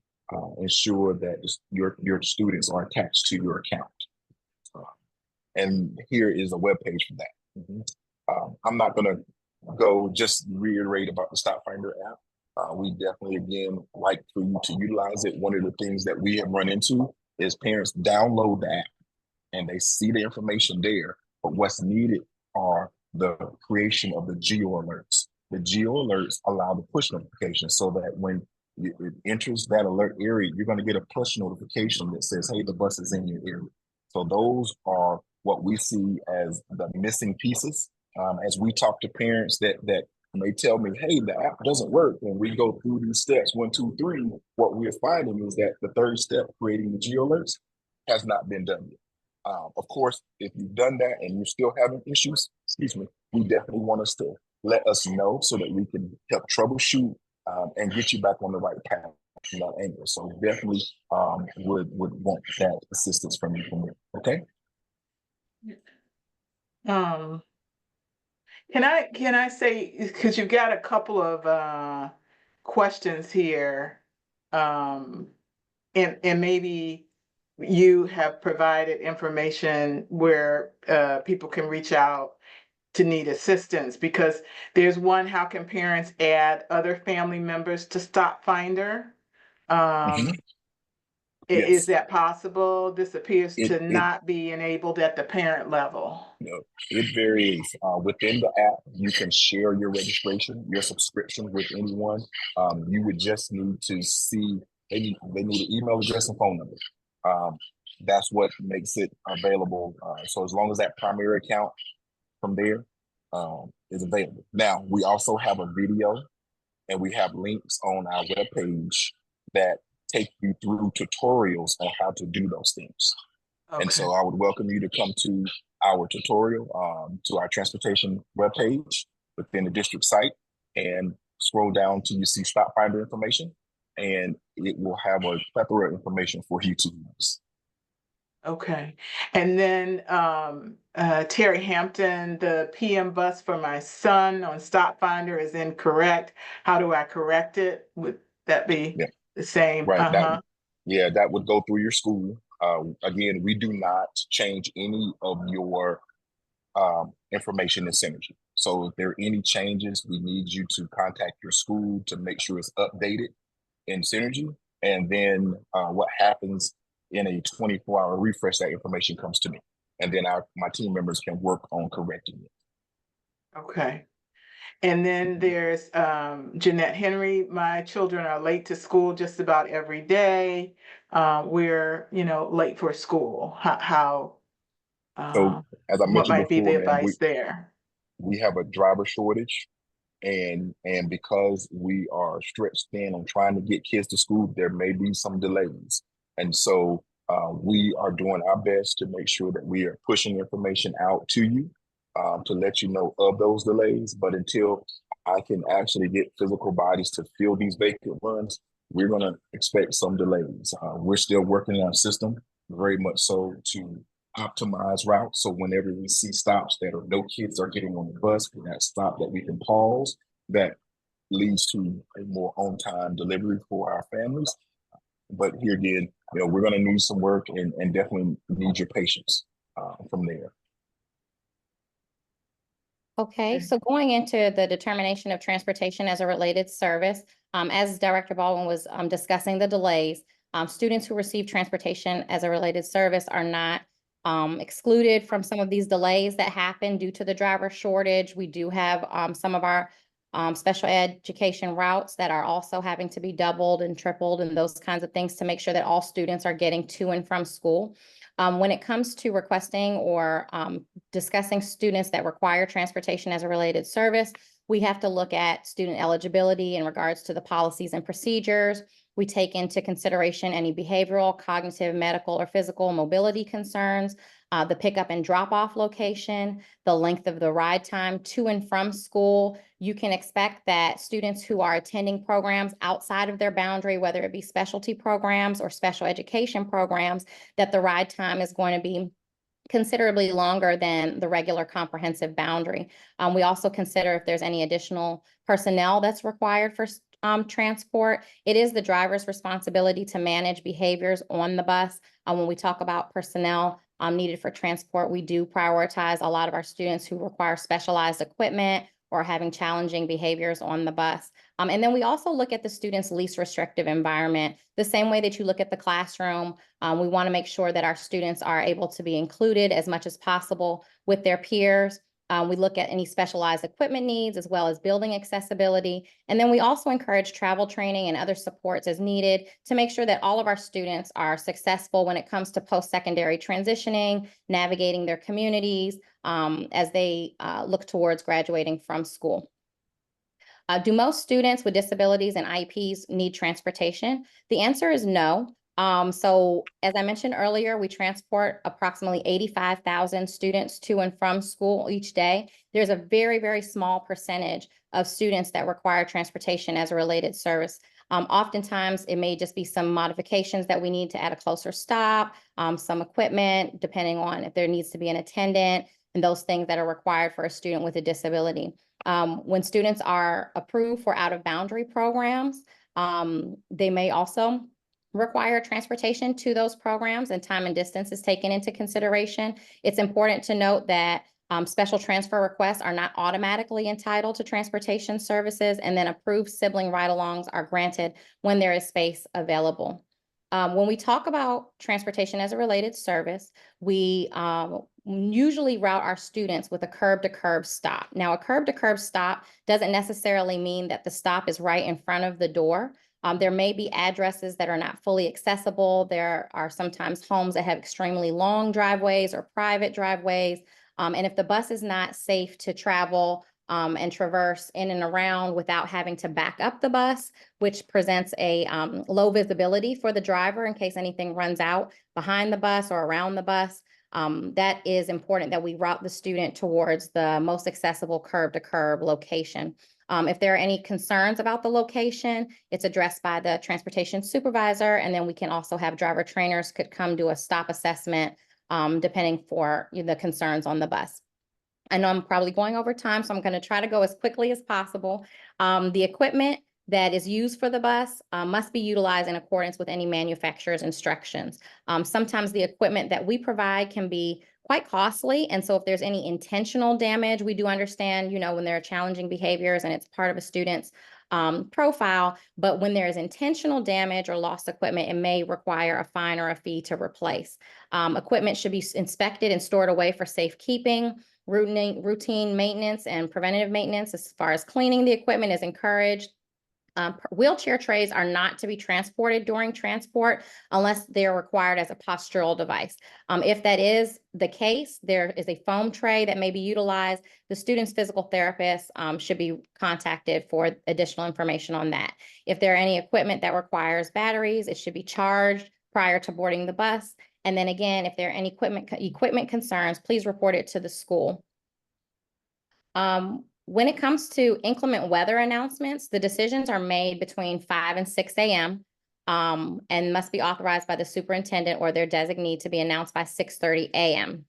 ensure that your students are attached to your account. And here is a web page for that. I'm not going to go just reiterate about the Stop Finder app. We definitely, again, like for you to utilize it. One of the things that we have run into is parents download the app and they see the information there, but what's needed are the creation of the geo alerts. The geo alerts allow the push notifications so that when it enters that alert area, you're going to get a push notification that says, hey, the bus is in your area. So those are what we see as the missing pieces. As we talk to parents that may tell me, hey, the app doesn't work, and we go through these steps 1, 2, 3, what we're finding is that the third step, creating the geo alerts, has not been done yet. Of course, if you've done that and you're still having issues, we definitely want us to let us know so that we can help troubleshoot and get you back on the right path from that angle. So definitely would want that assistance from you okay? Can I say, because you've got a couple of questions here, and maybe you have provided information where people can reach out to need assistance, because there's one, how can parents add other family members to Stop Finder? Mhm. Is Yes. that possible? This appears to It not be enabled at the parent level. you know, it varies. Within the app, you can share your registration, your subscription with anyone. You would just need to see, they need an email address and phone number. That's what makes it available. So as long as that primary account from there is available. Now, we also have a video and we have links on our webpage that take you through tutorials on how to do those things. And Okay. so I would welcome you to come to our tutorial, to our transportation webpage within the district site, and scroll down till you see Stop Finder information, and it will have a plethora of information for you to use. Okay. And then Terry Hampton, the PM bus for my son on Stop Finder is incorrect. How do I correct it? Would that be Yeah. the same? Right. That would go through your school. Again, we do not change any of your information in Synergy. So if there are any changes, we need you to contact your school to make sure it's updated in Synergy. And then what happens in a 24-hour refresh, that information comes to me. And then my team members can work on correcting it. Okay. And then there's Jeanette Henry. My children are late to school just about every day. We're, late for school. How So as I what mentioned might be the before, man, advice there? we have a driver shortage. And because we are stretched thin on trying to get kids to school, there may be some delays. And so we are doing our best to make sure that we are pushing information out to you to let you know of those delays. But until I can actually get physical bodies to fill these vacant runs, we're going to expect some delays. We're still working on our system, very much so, to optimize routes. So whenever we see stops that no kids are getting on the bus, we have stop that we can pause, that leads to a more on-time delivery for our families. But here again, we're going to need some work and definitely need your patience from there. Okay, so going into the determination of transportation as a related service, as Director Baldwin was discussing the delays, students who receive transportation as a related service are not excluded from some of these delays that happen due to the driver shortage. We do have some of our special education routes that are also having to be doubled and tripled and those kinds of things to make sure that all students are getting to and from school. When it comes to requesting or discussing students that require transportation as a related service, we have to look at student eligibility in regards to the policies and procedures. We take into consideration any behavioral, cognitive, medical, or physical mobility concerns, the pickup and drop-off location, the length of the ride time to and from school. You can expect that students who are attending programs outside of their boundary, whether it be specialty programs or special education programs, that the ride time is going to be considerably longer than the regular comprehensive boundary. We also consider if there's any additional personnel that's required for transport. It is the driver's responsibility to manage behaviors on the bus. When we talk about personnel needed for transport, we do prioritize a lot of our students who require specialized equipment or having challenging behaviors on the bus. And then we also look at the student's least restrictive environment, the same way that you look at the classroom. We want to make sure that our students are able to be included as much as possible with their peers. We look at any specialized equipment needs as well as building accessibility. And then we also encourage travel training and other supports as needed to make sure that all of our students are successful when it comes to post-secondary transitioning, navigating their communities as they look towards graduating from school. Do most students with disabilities and IEPs need transportation? The answer is no. So as I mentioned earlier, we transport approximately 85,000 students to and from school each day. There's a very, very small percentage of students that require transportation as a related service. Oftentimes, it may just be some modifications that we need to add a closer stop, some equipment, depending on if there needs to be an attendant, and those things that are required for a student with a disability. When students are approved for out-of-boundary programs, they may also require transportation to those programs, and time and distance is taken into consideration. It's important to note that Special transfer requests are not automatically entitled to transportation services, and then approved sibling ride-alongs are granted when there is space available. When we talk about transportation as a related service, we usually route our students with a curb-to-curb stop. Now, a curb-to-curb stop doesn't necessarily mean that the stop is right in front of the door. There may be addresses that are not fully accessible. There are sometimes homes that have extremely long driveways or private driveways. And if the bus is not safe to travel and traverse in and around without having to back up the bus, which presents a low visibility for the driver in case anything runs out behind the bus or around the bus, that is important that we route the student towards the most accessible curb-to-curb location. If there are any concerns about the location, it's addressed by the transportation supervisor, and then we can also have driver trainers could come do a stop assessment depending for the concerns on the bus. I know I'm probably going over time, so I'm going to try to go as quickly as possible. The equipment that is used for the bus must be utilized in accordance with any manufacturer's instructions. Sometimes the equipment that we provide can be quite costly, and so if there's any intentional damage, we do understand, when there are challenging behaviors and it's part of a student's profile, but when there is intentional damage or lost equipment, it may require a fine or a fee to replace. Equipment should be inspected and stored away for safekeeping. Routine maintenance and preventative maintenance as far as cleaning the equipment is encouraged. Wheelchair trays are not to be transported during transport unless they're required as a postural device. If that is the case, there is a foam tray that may be utilized. The student's physical therapist should be contacted for additional information on that. If there are any equipment that requires batteries, it should be charged prior to boarding the bus. And then again, if there are any equipment concerns, please report it to the school. When it comes to inclement weather announcements, the decisions are made between 5 and 6 a.m. And must be authorized by the superintendent or their designee to be announced by 6:30 a.m.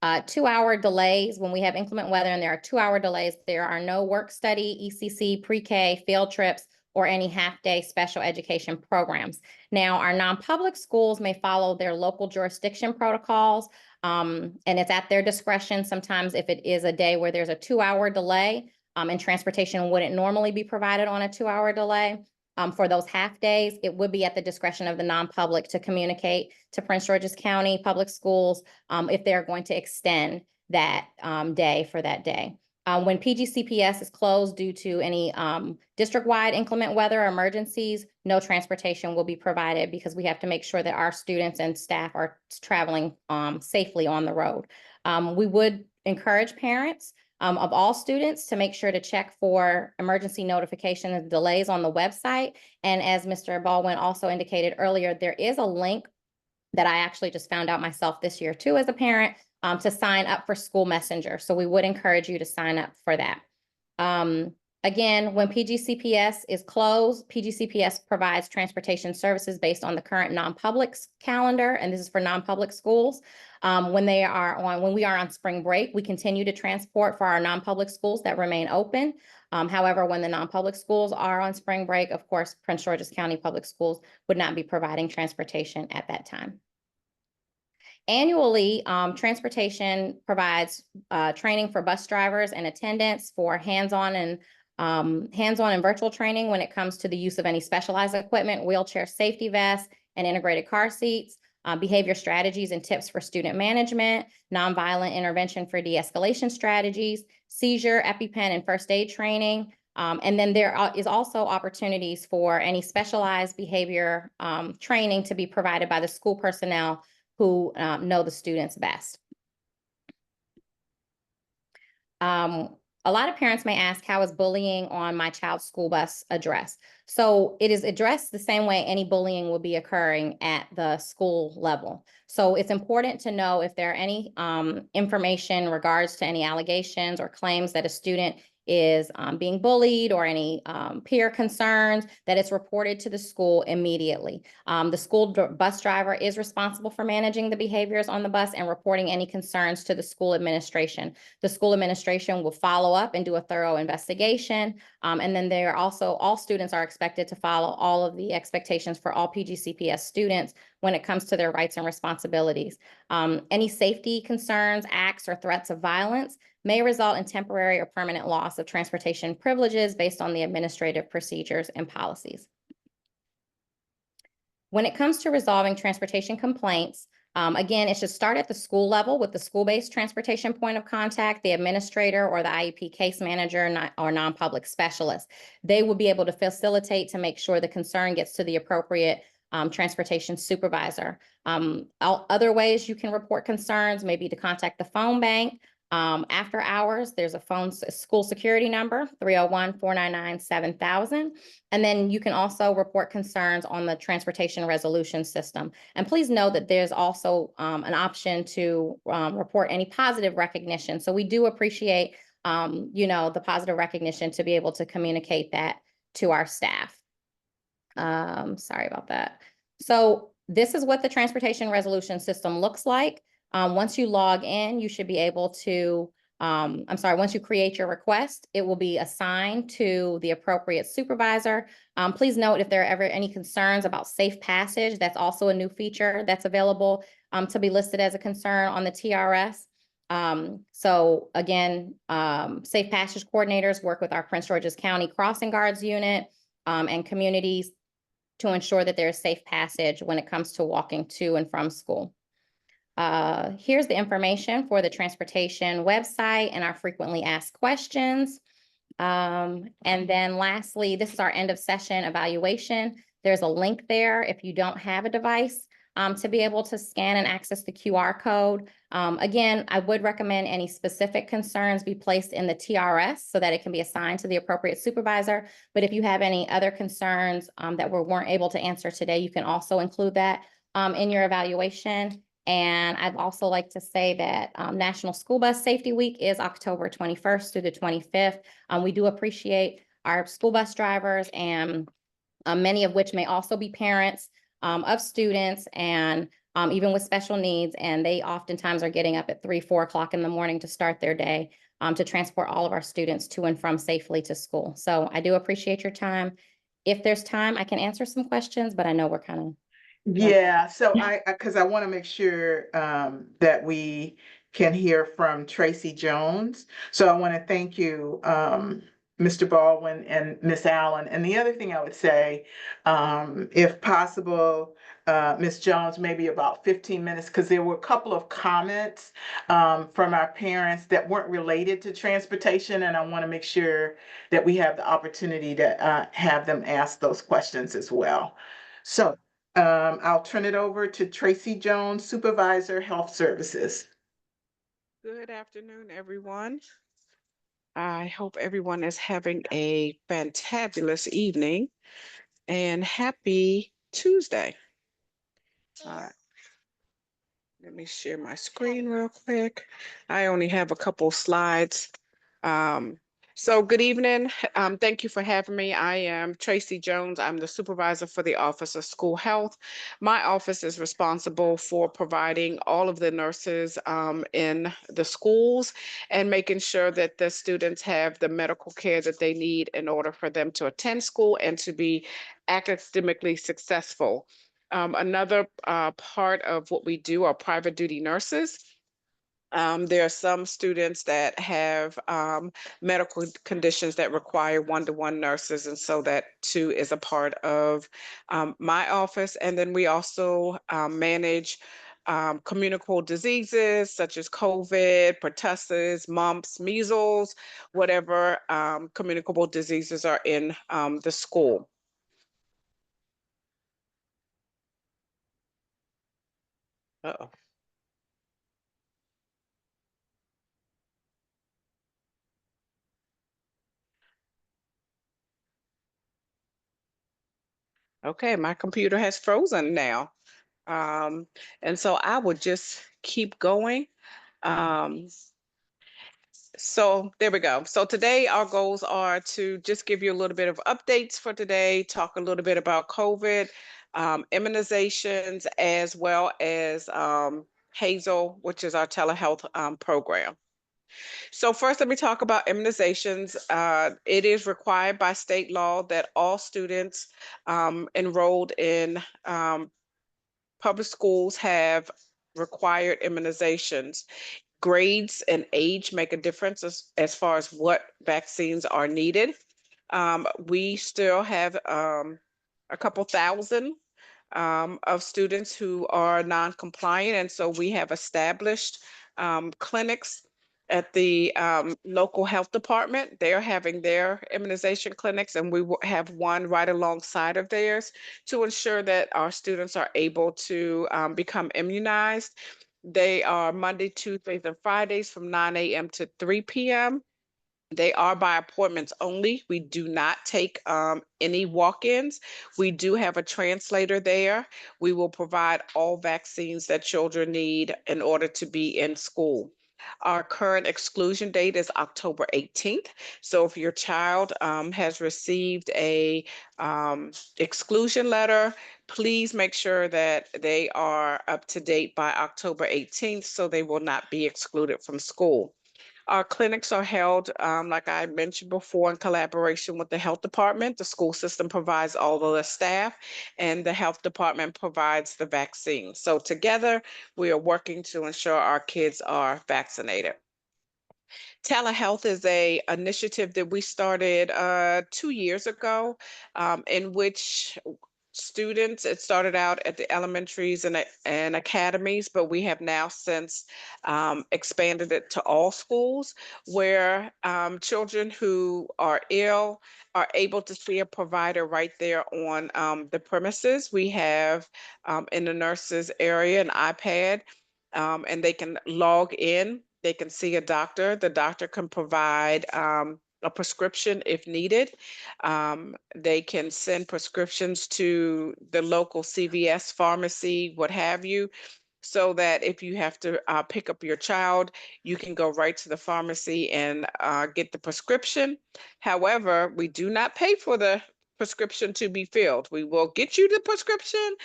2-hour delays, when we have inclement weather and there are 2-hour delays, there are no work study, ECC, pre-K, field trips, or any half-day special education programs. Now, our non-public schools may follow their local jurisdiction protocols, and it's at their discretion. Sometimes if it is a day where there's a 2-hour delay, and transportation wouldn't normally be provided on a 2-hour delay, for those half days, it would be at the discretion of the non-public to communicate to Prince George's County Public Schools if they're going to extend that day for that day. When PGCPS is closed due to any district-wide inclement weather emergencies, no transportation will be provided because we have to make sure that our students and staff are traveling safely on the road. We would encourage parents of all students to make sure to check for emergency notification and delays on the website. And as Mr. Baldwin also indicated earlier, there is a link that I actually just found out myself this year too as a parent to sign up for School Messenger. So we would encourage you to sign up for that. Again, when PGCPS is closed, PGCPS provides transportation services based on the current non-public calendar, and this is for non-public schools. When we are on spring break, we continue to transport for our non-public schools that remain open. However, when the non-public schools are on spring break, of course, Prince George's County Public Schools would not be providing transportation at that time. Annually, transportation provides training for bus drivers and attendants for hands-on and virtual training when it comes to the use of any specialized equipment, wheelchair safety vests, and integrated car seats, behavior strategies and tips for student management, nonviolent intervention for de-escalation strategies, seizure, EpiPen, and first aid training. And then there is also opportunities for any specialized behavior training to be provided by the school personnel who know the students best. A lot of parents may ask, how is bullying on my child's school bus addressed? So it is addressed the same way any bullying will be occurring at the school level. So it's important to know if there are any information in regards to any allegations or claims that a student is being bullied or any peer concerns, that it's reported to the school immediately. The school bus driver is responsible for managing the behaviors on the bus and reporting any concerns to the school administration. The school administration will follow up and do a thorough investigation. And then there are also, all students are expected to follow all of the expectations for all PGCPS students when it comes to their rights and responsibilities. Any safety concerns, acts, or threats of violence may result in temporary or permanent loss of transportation privileges based on the administrative procedures and policies. When it comes to resolving transportation complaints, again, it should start at the school level with the school-based transportation point of contact, the administrator or the IEP case manager or non-public specialist. They will be able to facilitate to make sure the concern gets to the appropriate transportation supervisor. Other ways you can report concerns may be to contact the phone bank. After hours, there's a school security number, 301-499-7000. And then you can also report concerns on the transportation resolution system. And please know that there's also an option to report any positive recognition. So we do appreciate, the positive recognition to be able to communicate that to our staff. Sorry about that. So this is what the transportation resolution system looks like. Once you log in, you should be able to, once you create your request, it will be assigned to the appropriate supervisor. Please note if there are ever any concerns about safe passage, that's also a new feature that's available to be listed as a concern on the TRS. So again, safe passage coordinators work with our Prince George's County Crossing Guards unit and communities to ensure that there is safe passage when it comes to walking to and from school. Here's the information for the transportation website and our frequently asked questions. And then lastly, this is our end of session evaluation. There's a link there if you don't have a device to be able to scan and access the QR code. Again, I would recommend any specific concerns be placed in the TRS so that it can be assigned to the appropriate supervisor. But if you have any other concerns that we weren't able to answer today, you can also include that in your evaluation. And I'd also like to say that National School Bus Safety Week is October 21st through the 25th. We do appreciate our school bus drivers, and many of which may also be parents of students and even with special needs. And they oftentimes are getting up at 3-4 o'clock in the morning to start their day to transport all of our students to and from safely to school. So I do appreciate your time. If there's time, I can answer some questions, but I know we're kind of. Yeah, so because I want to make sure that we can hear from Tracy Jones. So I want to thank you, Mr. Baldwin and Miss Allen. And the other thing I would say, if possible, Miss Jones, maybe about 15 minutes, because there were a couple of comments from our parents that weren't related to transportation, and I want to make sure that we have the opportunity to have them ask those questions as well. So I'll turn it over to Tracy Jones, Supervisor, Health Services. Good afternoon, everyone. I hope everyone is having a fantabulous evening and happy Tuesday. Let me share my screen real quick. I only have a couple slides. So good evening. Thank you for having me. I am Tracy Jones. I'm the supervisor for the Office of School Health. My office is responsible for providing all of the nurses in the schools and making sure that the students have the medical care that they need in order for them to attend school and to be academically successful. Another part of what we do are private duty nurses. There are some students that have medical conditions that require one-to-one nurses, and so that too is a part of my office. And then we also manage communicable diseases such as COVID, pertussis, mumps, measles, whatever communicable diseases are in the school. Uh-oh. Okay, my computer has frozen now. And so I would just keep going. So there we go. So today our goals are to just give you a little bit of updates for today, talk a little bit about COVID, immunizations, as well as Hazel, which is our telehealth program. So first, let me talk about immunizations. It is required by state law that all students enrolled in public schools have required immunizations. Grades and age make a difference as far as what vaccines are needed. We still have a couple thousand of students who are non-compliant, and so we have established clinics at the local health department. They're having their immunization clinics, and we will have one right alongside of theirs to ensure that our students are able to become immunized. They are Monday, Tuesdays, and Fridays from 9 a.m. to 3 p.m. They are by appointments only. We do not take any walk-ins. We do have a translator there. We will provide all vaccines that children need in order to be in school. Our current exclusion date is October 18th. So if your child has received a exclusion letter, please make sure that they are up to date by October 18th so they will not be excluded from school. Our clinics are held, like I mentioned before, in collaboration with the health department. The school system provides all of the staff, and the health department provides the vaccine. So together, we are working to ensure our kids are vaccinated. Telehealth is a initiative that we started 2 years ago, in which students, it started out at the elementaries and academies, but we have now since expanded it to all schools, where children who are ill are able to see a provider right there on the premises. We have in the nurses area an iPad, and they can log in. They can see a doctor. The doctor can provide a prescription if needed. They can send prescriptions to the local CVS pharmacy, what have you, so that if you have to pick up your child, you can go right to the pharmacy and get the prescription. However, we do not pay for the prescription to be filled. We will get you the prescription,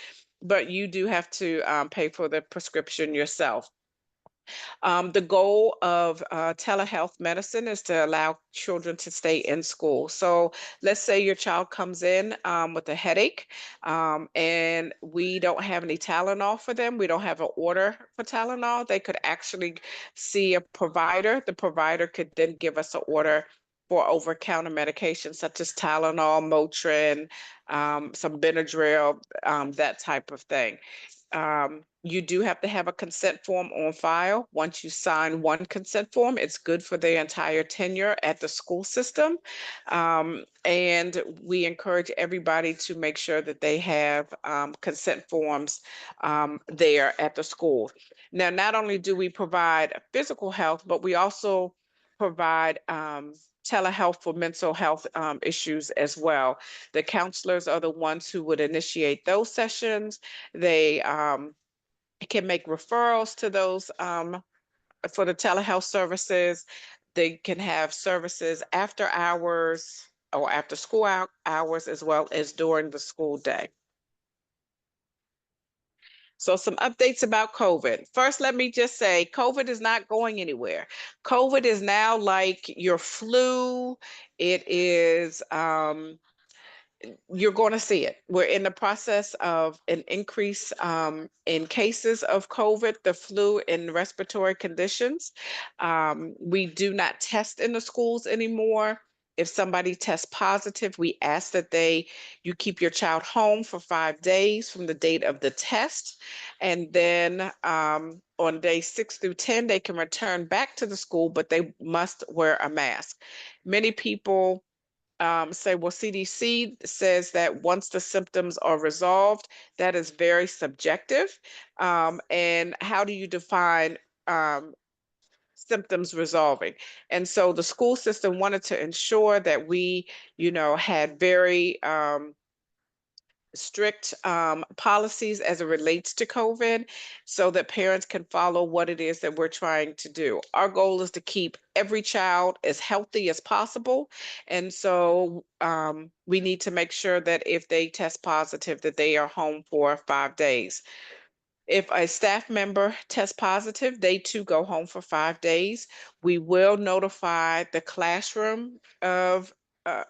but you do have to pay for the prescription yourself. The goal of telehealth medicine is to allow children to stay in school. So let's say your child comes in with a headache, and we don't have any Tylenol for them. We don't have an order for Tylenol. They could actually see a provider. The provider could then give us an order for over-counter medications such as Tylenol, Motrin, some Benadryl, that type of thing. You do have to have a consent form on file. Once you sign one consent form, it's good for their entire tenure at the school system. And we encourage everybody to make sure that they have consent forms there at the school. Now, not only do we provide physical health, but we also provide telehealth for mental health issues as well. The counselors are the ones who would initiate those sessions. They can make referrals to those for the telehealth services. They can have services after hours or after school hours, as well as during the school day. So some updates about COVID. First, let me just say, COVID is not going anywhere. COVID is now like your flu. It is, you're going to see it. We're in the process of an increase in cases of COVID, the flu, and respiratory conditions. We do not test in the schools anymore. If somebody tests positive, we ask that you keep your child home for 5 days from the date of the test. And then on day 6 through 10, they can return back to the school, but they must wear a mask. Many people say, well, CDC says that once the symptoms are resolved, that is very subjective. And how do you define symptoms resolving? And so the school system wanted to ensure that we, had very strict policies as it relates to COVID so that parents can follow what it is that we're trying to do. Our goal is to keep every child as healthy as possible. And so we need to make sure that if they test positive, that they are home for 5 days. If a staff member tests positive, they too go home for 5 days. We will notify the classroom of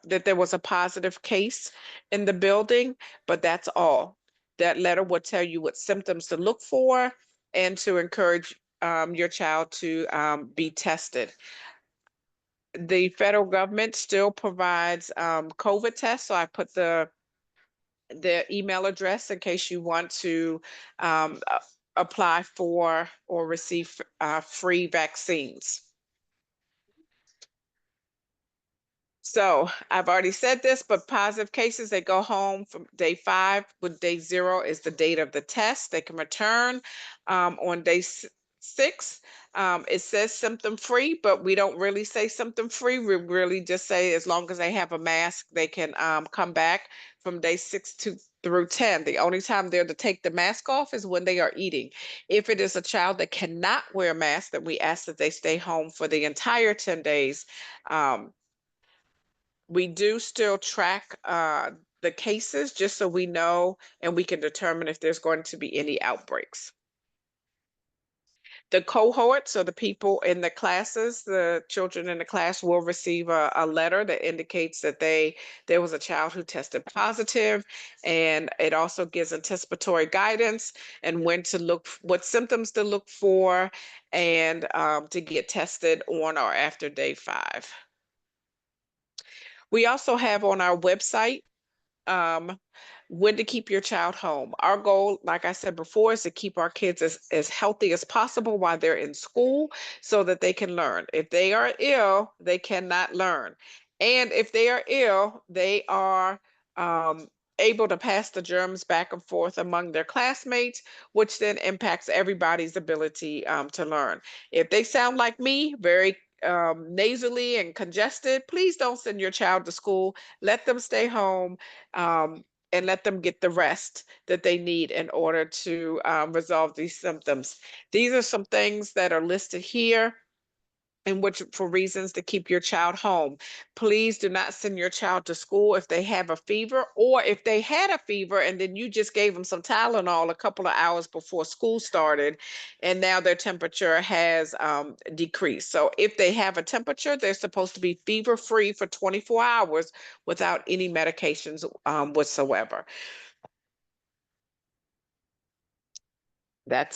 that there was a positive case in the building, but that's all. That letter will tell you what symptoms to look for and to encourage your child to be tested. The federal government still provides COVID tests, so I put the email address in case you want to apply for or receive free vaccines. So I've already said this, but positive cases, they go home from day 5, with day 0 is the date of the test. They can return on day 6. It says symptom free, but we don't really say symptom free. We really just say as long as they have a mask, they can come back from day 6 through 10. The only time they're to take the mask off is when they are eating. If it is a child that cannot wear a mask, then we ask that they stay home for the entire 10 days. We do still track the cases just so we know and we can determine if there's going to be any outbreaks. The cohort, so the people in the classes, the children in the class will receive a letter that indicates that there was a child who tested positive, and it also gives anticipatory guidance and when to look, what symptoms to look for, and to get tested on or after day 5. We also have on our website when to keep your child home. Our goal, like I said before, is to keep our kids as healthy as possible while they're in school so that they can learn. If they are ill, they cannot learn. And if they are ill, they are able to pass the germs back and forth among their classmates, which then impacts everybody's ability to learn. If they sound like me, very nasally and congested, please don't send your child to school. Let them stay home and let them get the rest that they need in order to resolve these symptoms. These are some things that are listed here in which for reasons to keep your child home. Please do not send your child to school if they have a fever, or if they had a fever and then you just gave them some Tylenol a couple of hours before school started and now their temperature has decreased. So if they have a temperature, they're supposed to be fever free for 24 hours without any medications whatsoever. That's it.